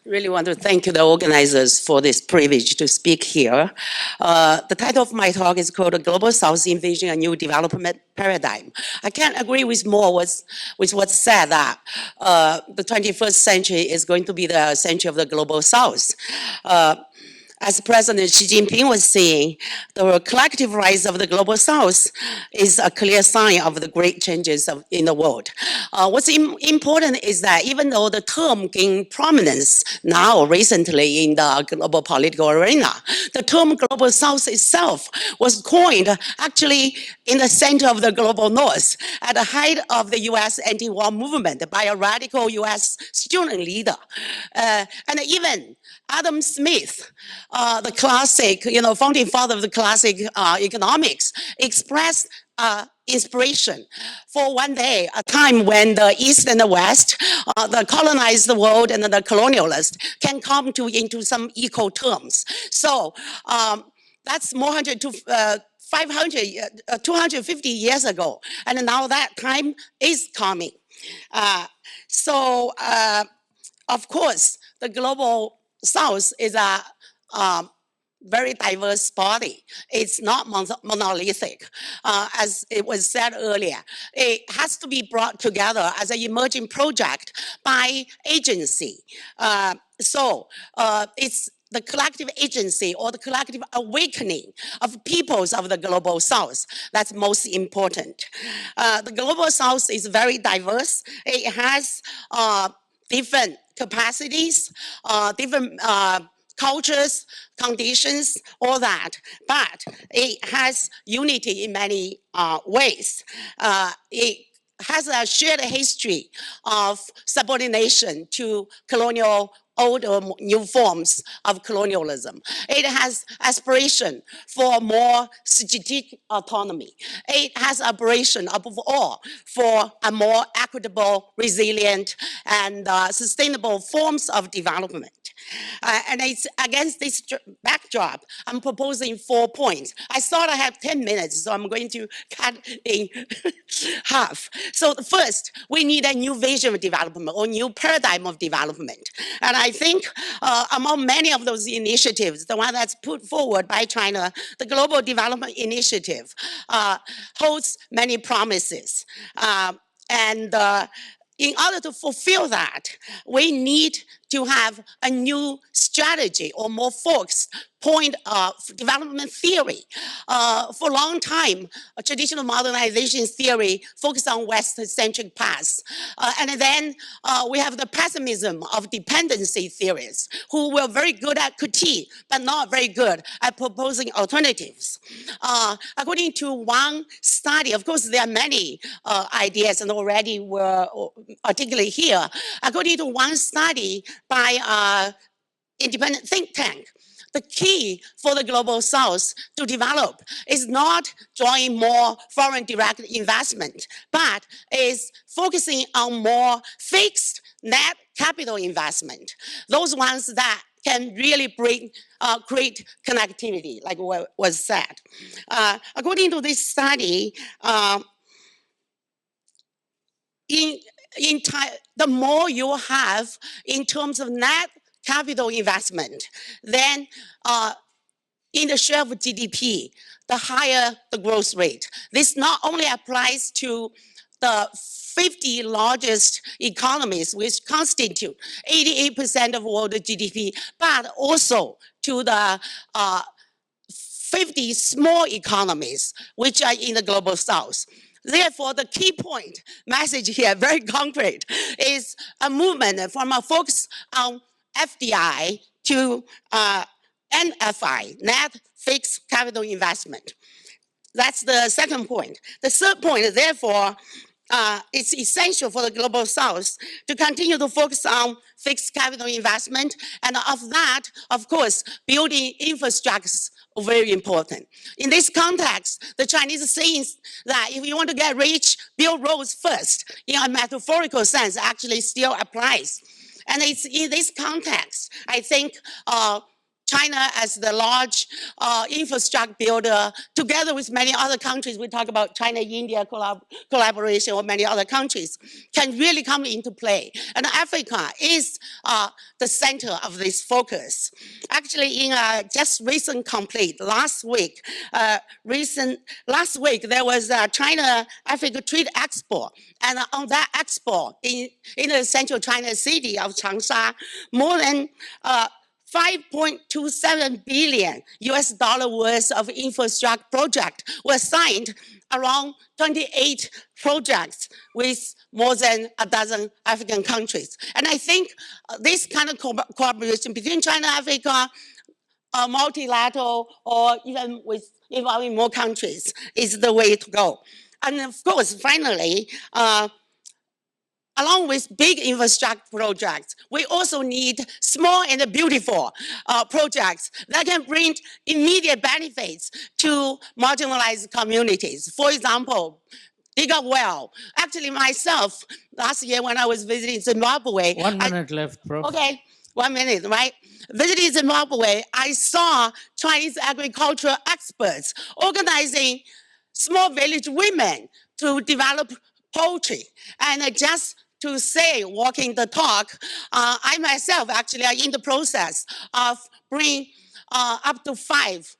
Really want to thank the organizers for this privilege to speak here. The title of my talk is called Global South Envision a New Development Paradigm. I can't agree with more with what's said that the 21st century is going to be the century of the Global South. As President Xi Jinping was saying, the collective rise of the Global South is a clear sign of the great changes in the world. What's important is that even though the term gained prominence now recently in the global political arena, the term Global South itself was coined actually in the center of the Global North at the height of the US anti-war movement by a radical US student leader. And even Adam Smith, the classic, founding father of the classic economics, expressed inspiration for one day, a time when the East and the West, the colonized world and the colonialist can come into some equal terms. So that's more 100 to 500, 250 years ago. And now that time is coming. Of course, the Global South is a very diverse body. It's not monolithic, as it was said earlier. It has to be brought together as an emerging project by agency. It's the collective agency or the collective awakening of peoples of the Global South that's most important. The Global South is very diverse. It has different capacities, different cultures, conditions, all that. But it has unity in many ways. It has a shared history of subordination to colonial old or new forms of colonialism. It has aspiration for more strategic autonomy. It has aspiration, above all, for a more equitable, resilient, and sustainable forms of development. And it's against this backdrop, I'm proposing 4 points. I thought I had 10 minutes, so I'm going to cut in half. So first, we need a new vision of development or new paradigm of development. And I think among many of those initiatives, the one that's put forward by China, the Global Development Initiative, holds many promises. In order to fulfill that, we need to have a new strategy or more focused point of development theory. For a long time, a traditional modernization theory focused on West-centric paths. And then we have the pessimism of dependency theorists who were very good at critique, but not very good at proposing alternatives. According to one study, of course, there are many ideas and already were articulated here. According to one study by independent think tank, the key for the Global South to develop is not drawing more foreign direct investment, but is focusing on more fixed net capital investment. Those ones that can really create connectivity, like what was said. According to this study, the more you have in terms of net capital investment, then in the share of GDP, the higher the growth rate. This not only applies to the 50 largest economies, which constitute 88% of world GDP, but also to the 50 small economies, which are in the Global South. Therefore, the key point, message here, very concrete, is a movement from a focus on FDI to NFI, net fixed capital investment. That's the second point. The third point, therefore, it's essential for the Global South to continue to focus on fixed capital investment. And of that, of course, building infrastructures are very important. In this context, the Chinese saying that if you want to get rich, build roads first, in a metaphorical sense, actually still applies. And it's in this context, I think, China as the large infrastructure builder, together with many other countries, we talk about China-India collaboration or many other countries, can really come into play. And Africa is the center of this focus. Actually, in just recent complete, last week, there was a China-Africa Trade Expo. And on that expo in the central China city of Changsha, more than 5.27 billion US dollar worth of infrastructure project were signed around 28 projects with more than a dozen African countries. And I think this kind of cooperation between China and Africa, multilateral or even with involving more countries is the way to go. And of course, finally, along with big infrastructure projects, we also need small and beautiful projects that can bring immediate benefits to marginalized communities. For example, dig a well. Actually, myself, last year when I was visiting Zimbabwe. 1 minute left, Prof. Okay, 1 minute, right? Visiting Zimbabwe, I saw Chinese agricultural experts organizing small village women to develop poultry. And just to say, walking the talk, I myself actually are in the process of bringing up to 5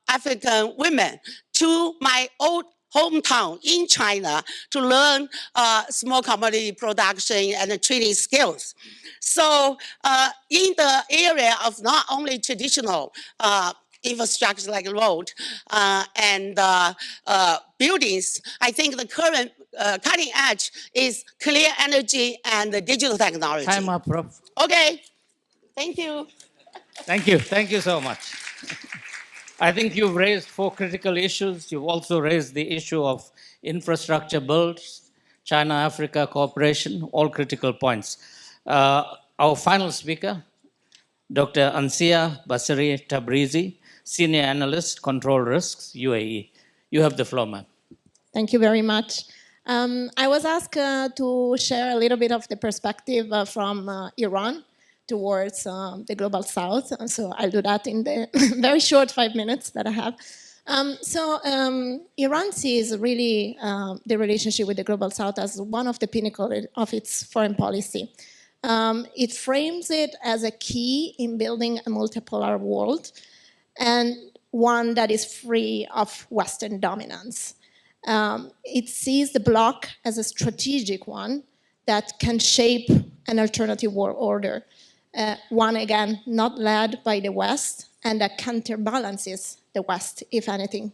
African women to my old hometown in China to learn small commodity production and trading skills. So in the area of not only traditional infrastructure like road and buildings, I think the current cutting edge is clear energy and the digital technology. Time up, Prof. Okay, thank you. Thank you. Thank you so much. I think you've raised 4 critical issues. You've also raised the issue of infrastructure builds, China-Africa cooperation, all critical points. Our final speaker, Dr. Ansia Basiri Tabrizi, Senior Analyst, Control Risks, UAE. You have the floor, ma'am. Thank you very much. I was asked to share a little bit of the perspective from Iran towards the Global South. So I'll do that in the very short 5 minutes that I have. Iran sees really the relationship with the Global South as one of the pinnacles of its foreign policy. It frames it as a key in building a multipolar world and one that is free of Western dominance. It sees the bloc as a strategic one that can shape an alternative world order. One, again, not led by the West, and that counterbalances the West, if anything.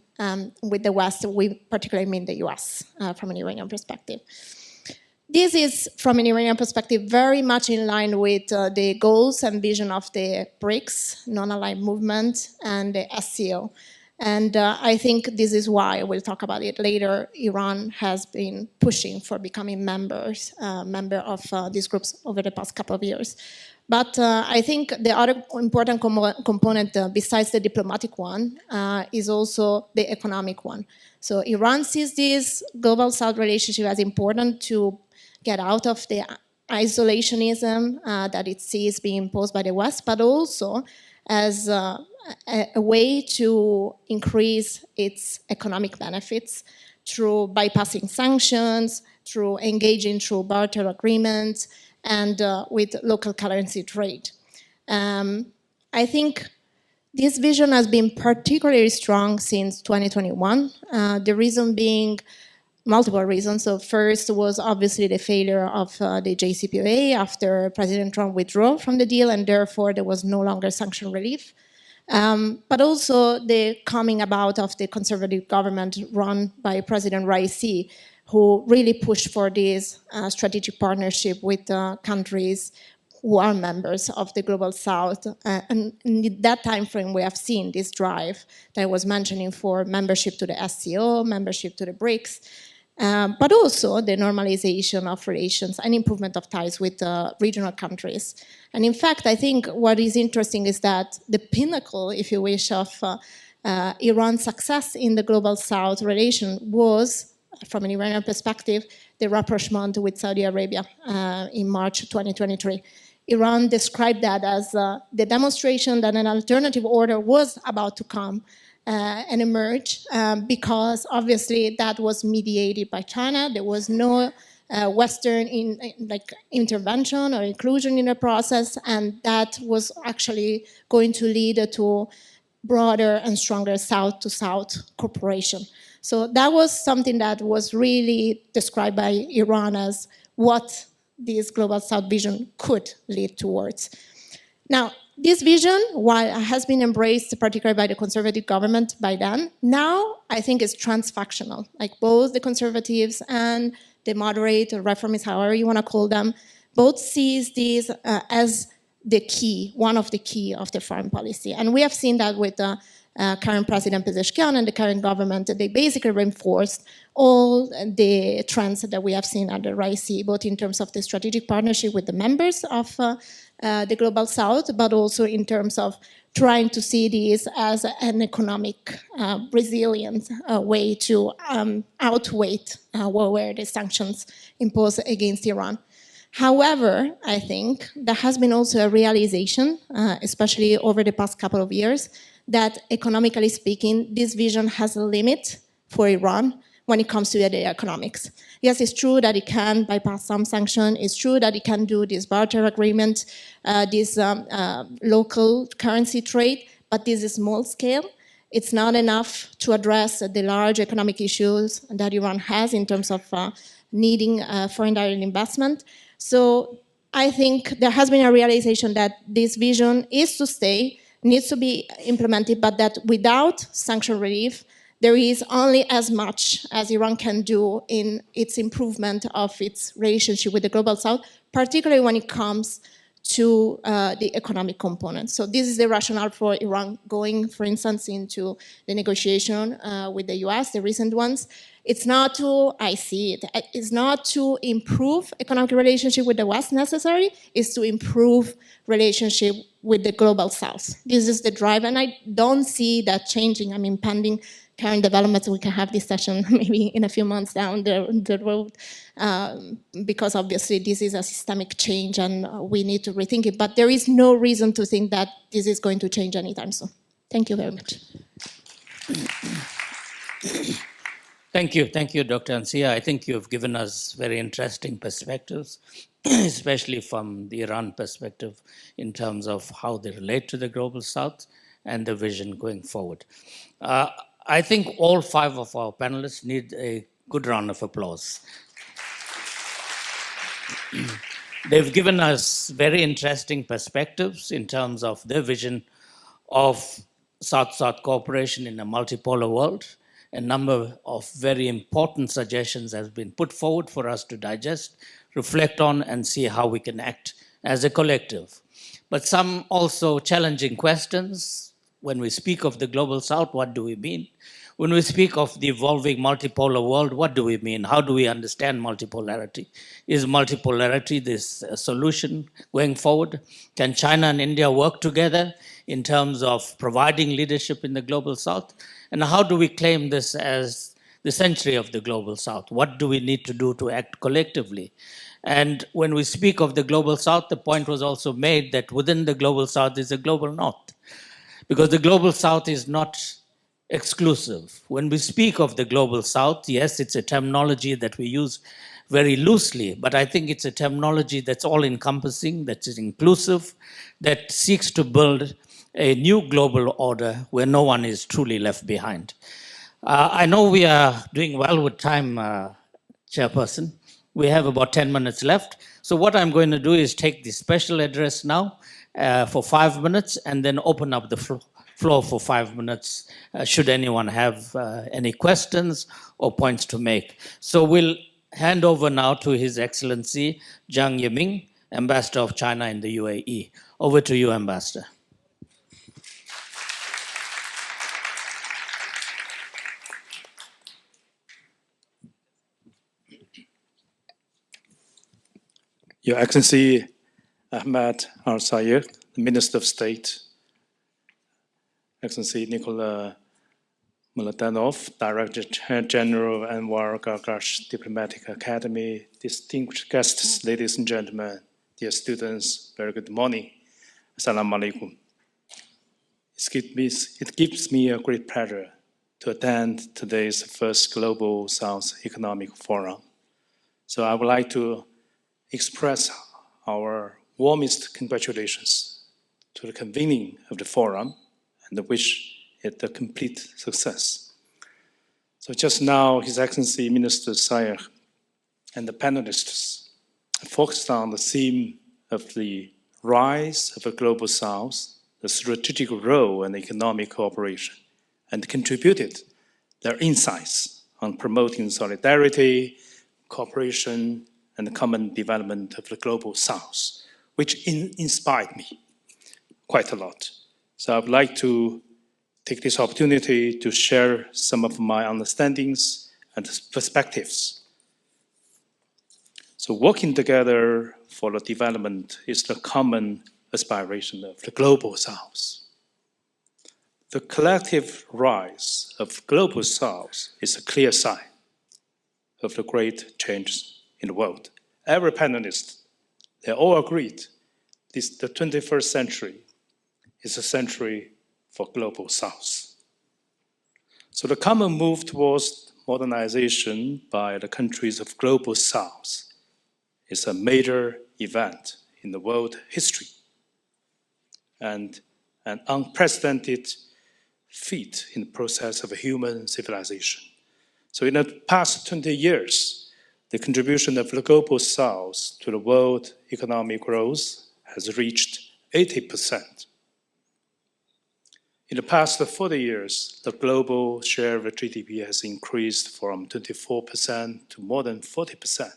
With the West, we particularly mean the US from an Iranian perspective. This is, from an Iranian perspective, very much in line with the goals and vision of the BRICS, non-aligned movement, and the SCO. And I think this is why, we'll talk about it later, Iran has been pushing for becoming member of these groups over the past couple of years. But I think the other important component besides the diplomatic one is also the economic one. So Iran sees this Global South relationship as important to get out of the isolationism that it sees being imposed by the West, but also as a way to increase its economic benefits through bypassing sanctions, through engaging through barter agreements, and with local currency trade. I think this vision has been particularly strong since 2021. The reason being multiple reasons. So first was obviously the failure of the JCPOA after President Trump withdrew from the deal, and therefore there was no longer sanction relief. But also the coming about of the conservative government run by President Raisi, who really pushed for this strategic partnership with countries who are members of the Global South. And in that time frame, we have seen this drive that I was mentioning for membership to the SCO, membership to the BRICS, but also the normalization of relations and improvement of ties with regional countries. And in fact, I think what is interesting is that the pinnacle, if you wish, of Iran's success in the Global South relation was, from an Iranian perspective, the rapprochement with Saudi Arabia in March 2023. Iran described that as the demonstration that an alternative order was about to come and emerge, because obviously that was mediated by China. There was no Western intervention or inclusion in the process, and that was actually going to lead to broader and stronger South-to-South cooperation. So that was something that was really described by Iran as what this Global South vision could lead towards. Now, this vision, while it has been embraced particularly by the conservative government by then, now I think is transfactional. Like both the conservatives and the moderate or reformists, however you want to call them, both sees this as the key, one of the key of the foreign policy. And we have seen that with the current President Pezeshkian and the current government. They basically reinforced all the trends that we have seen at the RIC, both in terms of the strategic partnership with the members of the Global South, but also in terms of trying to see this as an economic resilient way to outweigh what were the sanctions imposed against Iran. However, I think there has been also a realization, especially over the past couple of years, that economically speaking, this vision has a limit for Iran when it comes to the economics. Yes, it's true that it can bypass some sanction. It's true that it can do this barter agreement, this local currency trade, but this is small scale. It's not enough to address the large economic issues that Iran has in terms of needing foreign direct investment. So I think there has been a realization that this vision is to stay, needs to be implemented, but that without sanction relief, there is only as much as Iran can do in its improvement of its relationship with the Global South, particularly when it comes to the economic component. So this is the rationale for Iran going, for instance, into the negotiation with the US, the recent ones. It's not to, I see it, it's not to improve economic relationship with the West necessarily, it's to improve relationship with the Global South. This is the drive, and I don't see that changing. I mean, pending current developments, we can have this session maybe in a few months down the road, because obviously this is a systemic change and we need to rethink it. But there is no reason to think that this is going to change anytime soon. Thank you very much. Thank you, Dr. Ancia. I think you've given us very interesting perspectives, especially from the Iran perspective in terms of how they relate to the Global South and the vision going forward. I think all five of our panelists need a good round of applause. They've given us very interesting perspectives in terms of their vision of South-South cooperation in a multipolar world. A number of very important suggestions have been put forward for us to digest, reflect on, and see how we can act as a collective. But some also challenging questions. When we speak of the Global South, what do we mean? When we speak of the evolving multipolar world, what do we mean? How do we understand multipolarity? Is multipolarity this solution going forward? Can China and India work together in terms of providing leadership in the Global South? And how do we claim this as the century of the Global South? What do we need to do to act collectively? And when we speak of the Global South, the point was also made that within the Global South is a Global North, because the Global South is not exclusive. When we speak of the Global South, yes, it's a terminology that we use very loosely, but I think it's a terminology that's all-encompassing, that is inclusive, that seeks to build a new global order where no one is truly left behind. I know we are doing well with time, Chairperson. We have about 10 minutes left. So what I'm going to do is take the special address now for 5 minutes and then open up the floor for 5 minutes should anyone have any questions or points to make. So we'll hand over now to His Excellency Jiang Yiming, Ambassador of China in the UAE. Over to you, Ambassador. Your Excellency Ahmad Al-Sayed, Minister of State, Excellency Nicola Muladanov, Director General Anwar Gargash Diplomatic Academy, distinguished guests, ladies and gentlemen, dear students, very good morning. Assalamu alaikum. It gives me a great pleasure to attend today's first Global South Economic Forum. So I would like to express our warmest congratulations to the convening of the forum and wish it a complete success. So just now, His Excellency Minister Sayegh and the panelists focused on the theme of the rise of the Global South, the strategic role and economic cooperation, and contributed their insights on promoting solidarity, cooperation, and common development of the Global South, which inspired me quite a lot. So I would like to take this opportunity to share some of my understandings and perspectives. So working together for the development is the common aspiration of the Global South. The collective rise of Global South is a clear sign of the great changes in the world. Every panelist, they all agreed the 21st century is a century for Global South. So the common move towards modernization by the countries of Global South is a major event in the world history and an unprecedented feat in the process of human civilization. So in the past 20 years, the contribution of the Global South to the world economic growth has reached 80%. In the past 40 years, the global share of GDP has increased from 24% to more than 40%.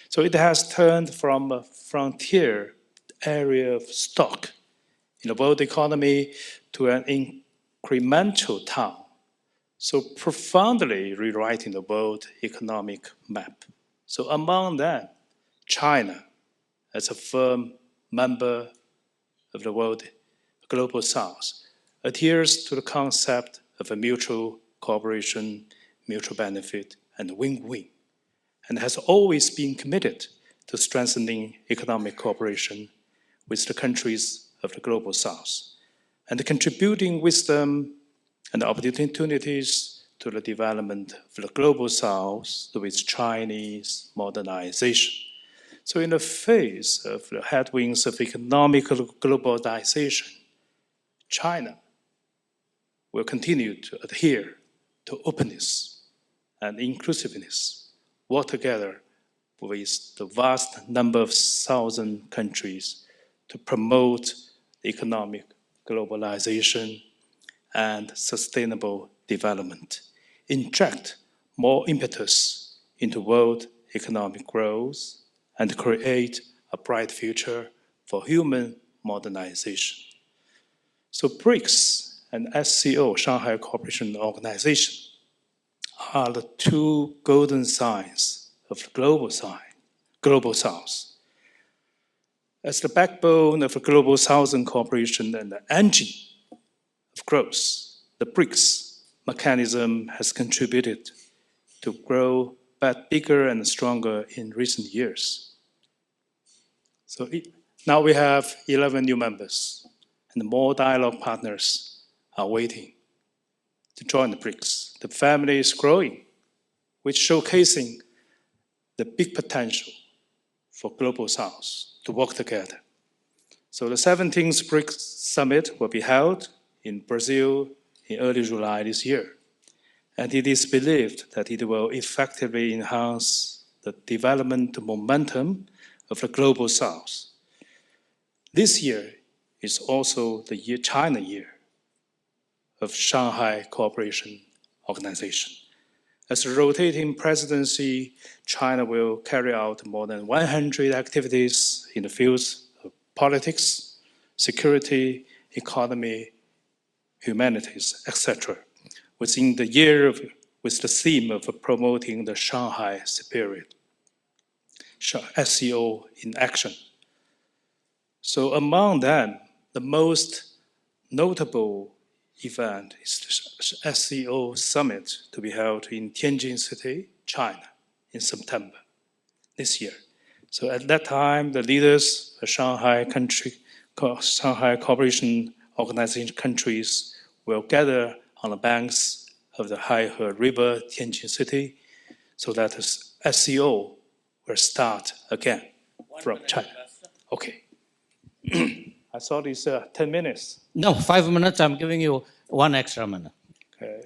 So it has turned from a frontier area of stock in the world economy to an incremental town, so profoundly rewriting the world economic map. So among them, China, as a firm member of the world Global South, adheres to the concept of a mutual cooperation, mutual benefit, and win-win, and has always been committed to strengthening economic cooperation with the countries of the Global South, and contributing wisdom and opportunities to the development of the Global South with Chinese modernization. So in the face of the headwinds of economic globalization, China will continue to adhere to openness and inclusiveness, work together with the vast number of southern countries to promote economic globalization and sustainable development, inject more impetus into world economic growth, and create a bright future for human modernization. So BRICS and SCO, Shanghai Cooperation Organization, are the two golden signs of the Global South. As the backbone of the Global Southern cooperation and the engine of growth, the BRICS mechanism has contributed to grow but bigger and stronger in recent years. So now we have 11 new members, and more dialogue partners are waiting to join the BRICS. The family is growing, which showcasing the big potential for Global South to work together. So the 17th BRICS Summit will be held in Brazil in early July this year. And it is believed that it will effectively enhance the development momentum of the Global South. This year is also the China year of Shanghai Cooperation Organization. As a rotating presidency, China will carry out more than 100 activities in the fields of politics, security, economy, humanities, etc., within the year with the theme of promoting the Shanghai Spirit, SCO in action. So among them, the most notable event is the SCO Summit to be held in Tianjin City, China, in September this year. So at that time, the leaders, the Shanghai Cooperation Organization countries will gather on the banks of the Haihe River, Tianjin City, so that the SCO will start again from China. Okay. I thought it's 10 minutes. No, 5 minutes. I'm giving you 1 extra minute. Okay.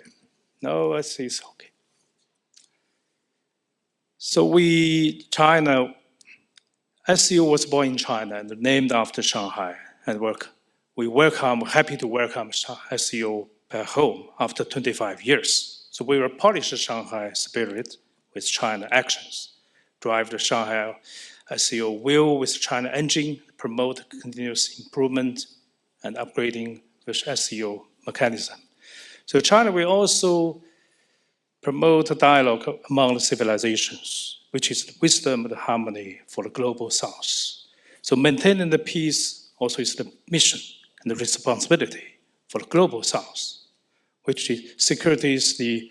No, it's okay. So China, SCO was born in China and named after Shanghai, and we're happy to welcome SCO back home after 25 years. So we will polish the Shanghai spirit with China actions, drive the Shanghai SCO wheel with China engine, promote continuous improvement and upgrading the SCO mechanism. So China will also promote a dialogue among civilizations, which is the wisdom and the harmony for the global south. So maintaining the peace also is the mission and the responsibility for the global south, which is security is the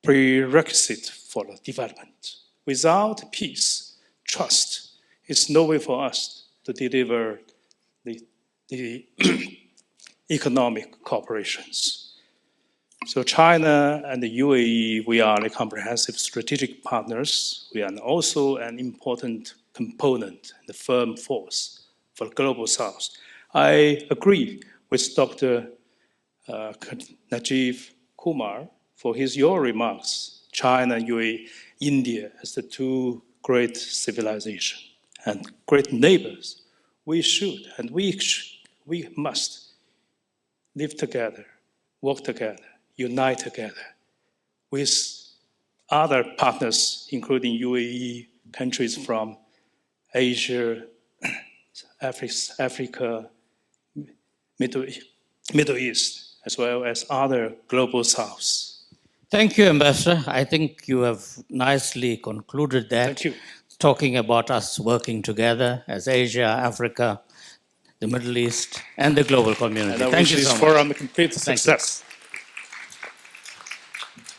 prerequisite for the development. Without peace, trust is no way for us to deliver the economic cooperations. So China and the UAE, we are the comprehensive strategic partners. We are also an important component and the firm force for the global south. I agree with Dr. Najib Kumar for your remarks. China and UAE, India as the two great civilizations and great neighbors. We should and we must live together, work together, unite together with other partners, including UAE, countries from Asia, Africa, Middle East, as well as other global souths. Thank you, Ambassador. I think you have nicely concluded that. Thank you. Talking about us working together as Asia, Africa, the Middle East, and the global community. And I Thank wish you this so much. forum a complete success.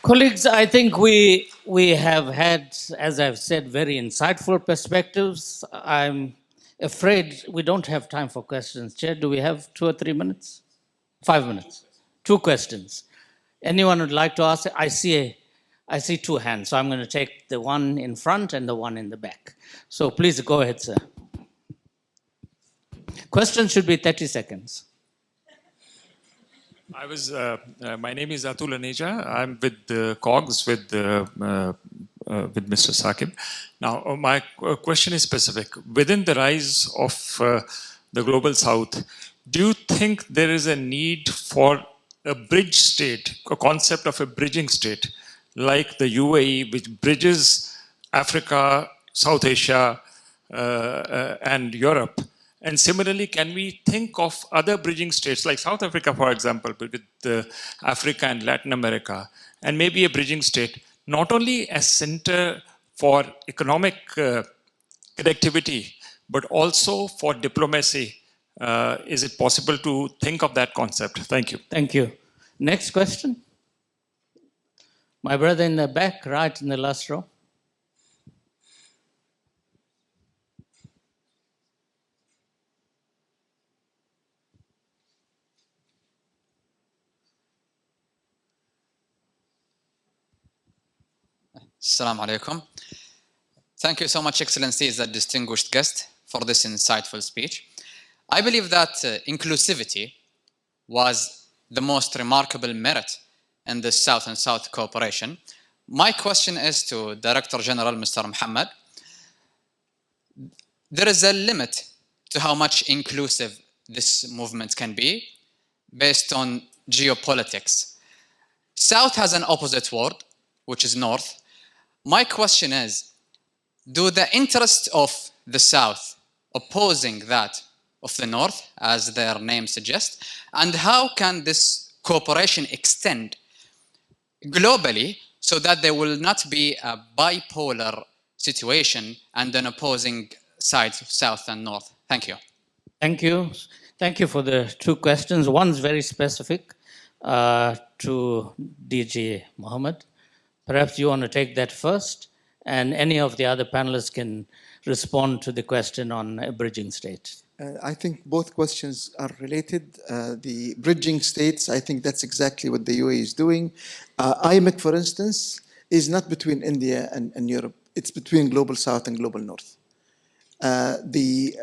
Colleagues, I think we have had, as I've said, very insightful perspectives. I'm afraid we don't have time for questions. Chair, do we have 2 or 3 minutes? 5 minutes. 2 questions. Anyone would like to ask? I see 2 hands, so I'm going to take the one in front and the one in the back. So please go ahead, sir. Question should be 30 seconds. My name is Atul Aneja. I'm with the COGGS with Mr. Saqib. Now, my question is specific. Within the rise of the global south, do you think there is a need for a bridge state, a concept of a bridging state, like the UAE, which bridges Africa, South Asia, and Europe? And similarly, can we think of other bridging states like South Africa, for example, with Africa and Latin America, and maybe a bridging state, not only as center for economic connectivity, but also for diplomacy? Is it possible to think of that concept? Thank you. Thank you. Next question. My brother in the back, right in the last row. Assalamu alaikum. Thank you so much, Excellencies, a distinguished guest, for this insightful speech. I believe that inclusivity was the most remarkable merit in the South and South cooperation. My question is to Director General Mr. Mohammed. There is a limit to how much inclusive this movement can be based on geopolitics. South has an opposite word, which is North. My question is, do the interests of the South opposing that of the North, as their name suggests, and how can this cooperation extend globally so that there will not be a bipolar situation and an opposing sides of South and North? Thank you. Thank you. Thank you for the 2 questions. One's very specific to DG Mohammed. Perhaps you want to take that first, and any of the other panelists can respond to the question on bridging states. I think both questions are related. The bridging states, I think that's exactly what the UAE is doing. IMEC, for instance, is not between India and Europe. It's between Global South and Global North. The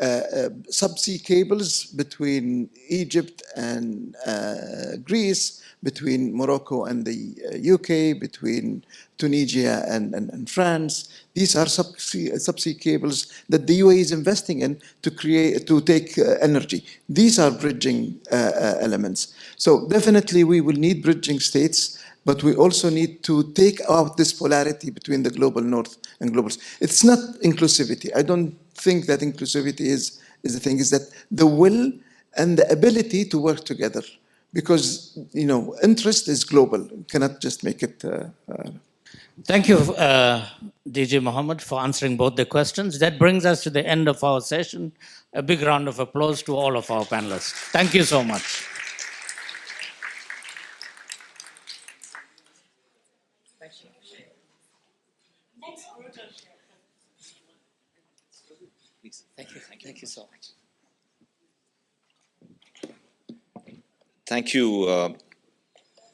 subsea cables between Egypt and Greece, between Morocco and the UK, between Tunisia and France. These are subsea cables that the UAE is investing in to take energy. These are bridging elements. So definitely we will need bridging states, but we also need to take out this polarity between the global north and global south. It's not inclusivity. I don't think that inclusivity is the thing. Is that the will and the ability to work together? Because interest is global. You cannot just make it. Thank you, DJ Mohammed, for answering both the questions. That brings us to the end of our session. A big round of applause to all of our panelists. Thank you so much. Thank you so much. Thank you,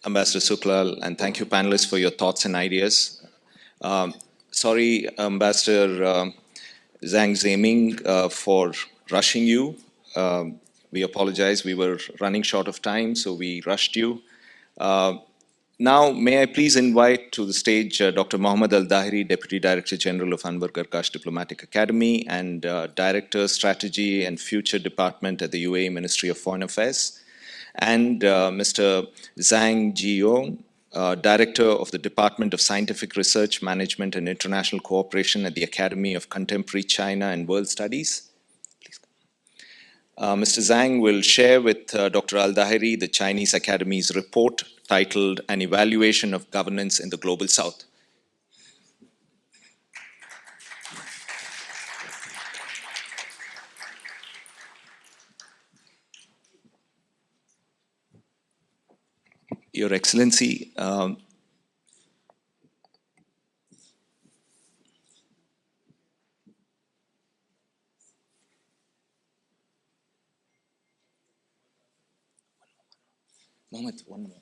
Ambassador Suklal, and thank you, panelists, for your thoughts and ideas. Sorry, Ambassador Zhang Zeiming, for rushing you. We apologize. We were running short of time, so we rushed you. Now, may I please invite to the stage Dr. Mohammed Al-Dahiri, Deputy Director General of Anwar Gargash Diplomatic Academy and Director, Strategy and Future Department at the UAE Ministry of Foreign Affairs, and Mr. Zhang Jiyong, Director of the Department of Scientific Research, Management and International Cooperation at the Academy of Contemporary China and World Studies. Mr. Zhang will share with Dr. Al-Dahiri the Chinese Academy's report titled An Evaluation of Governance in the Global South. Your Excellency, Mohammed, one more.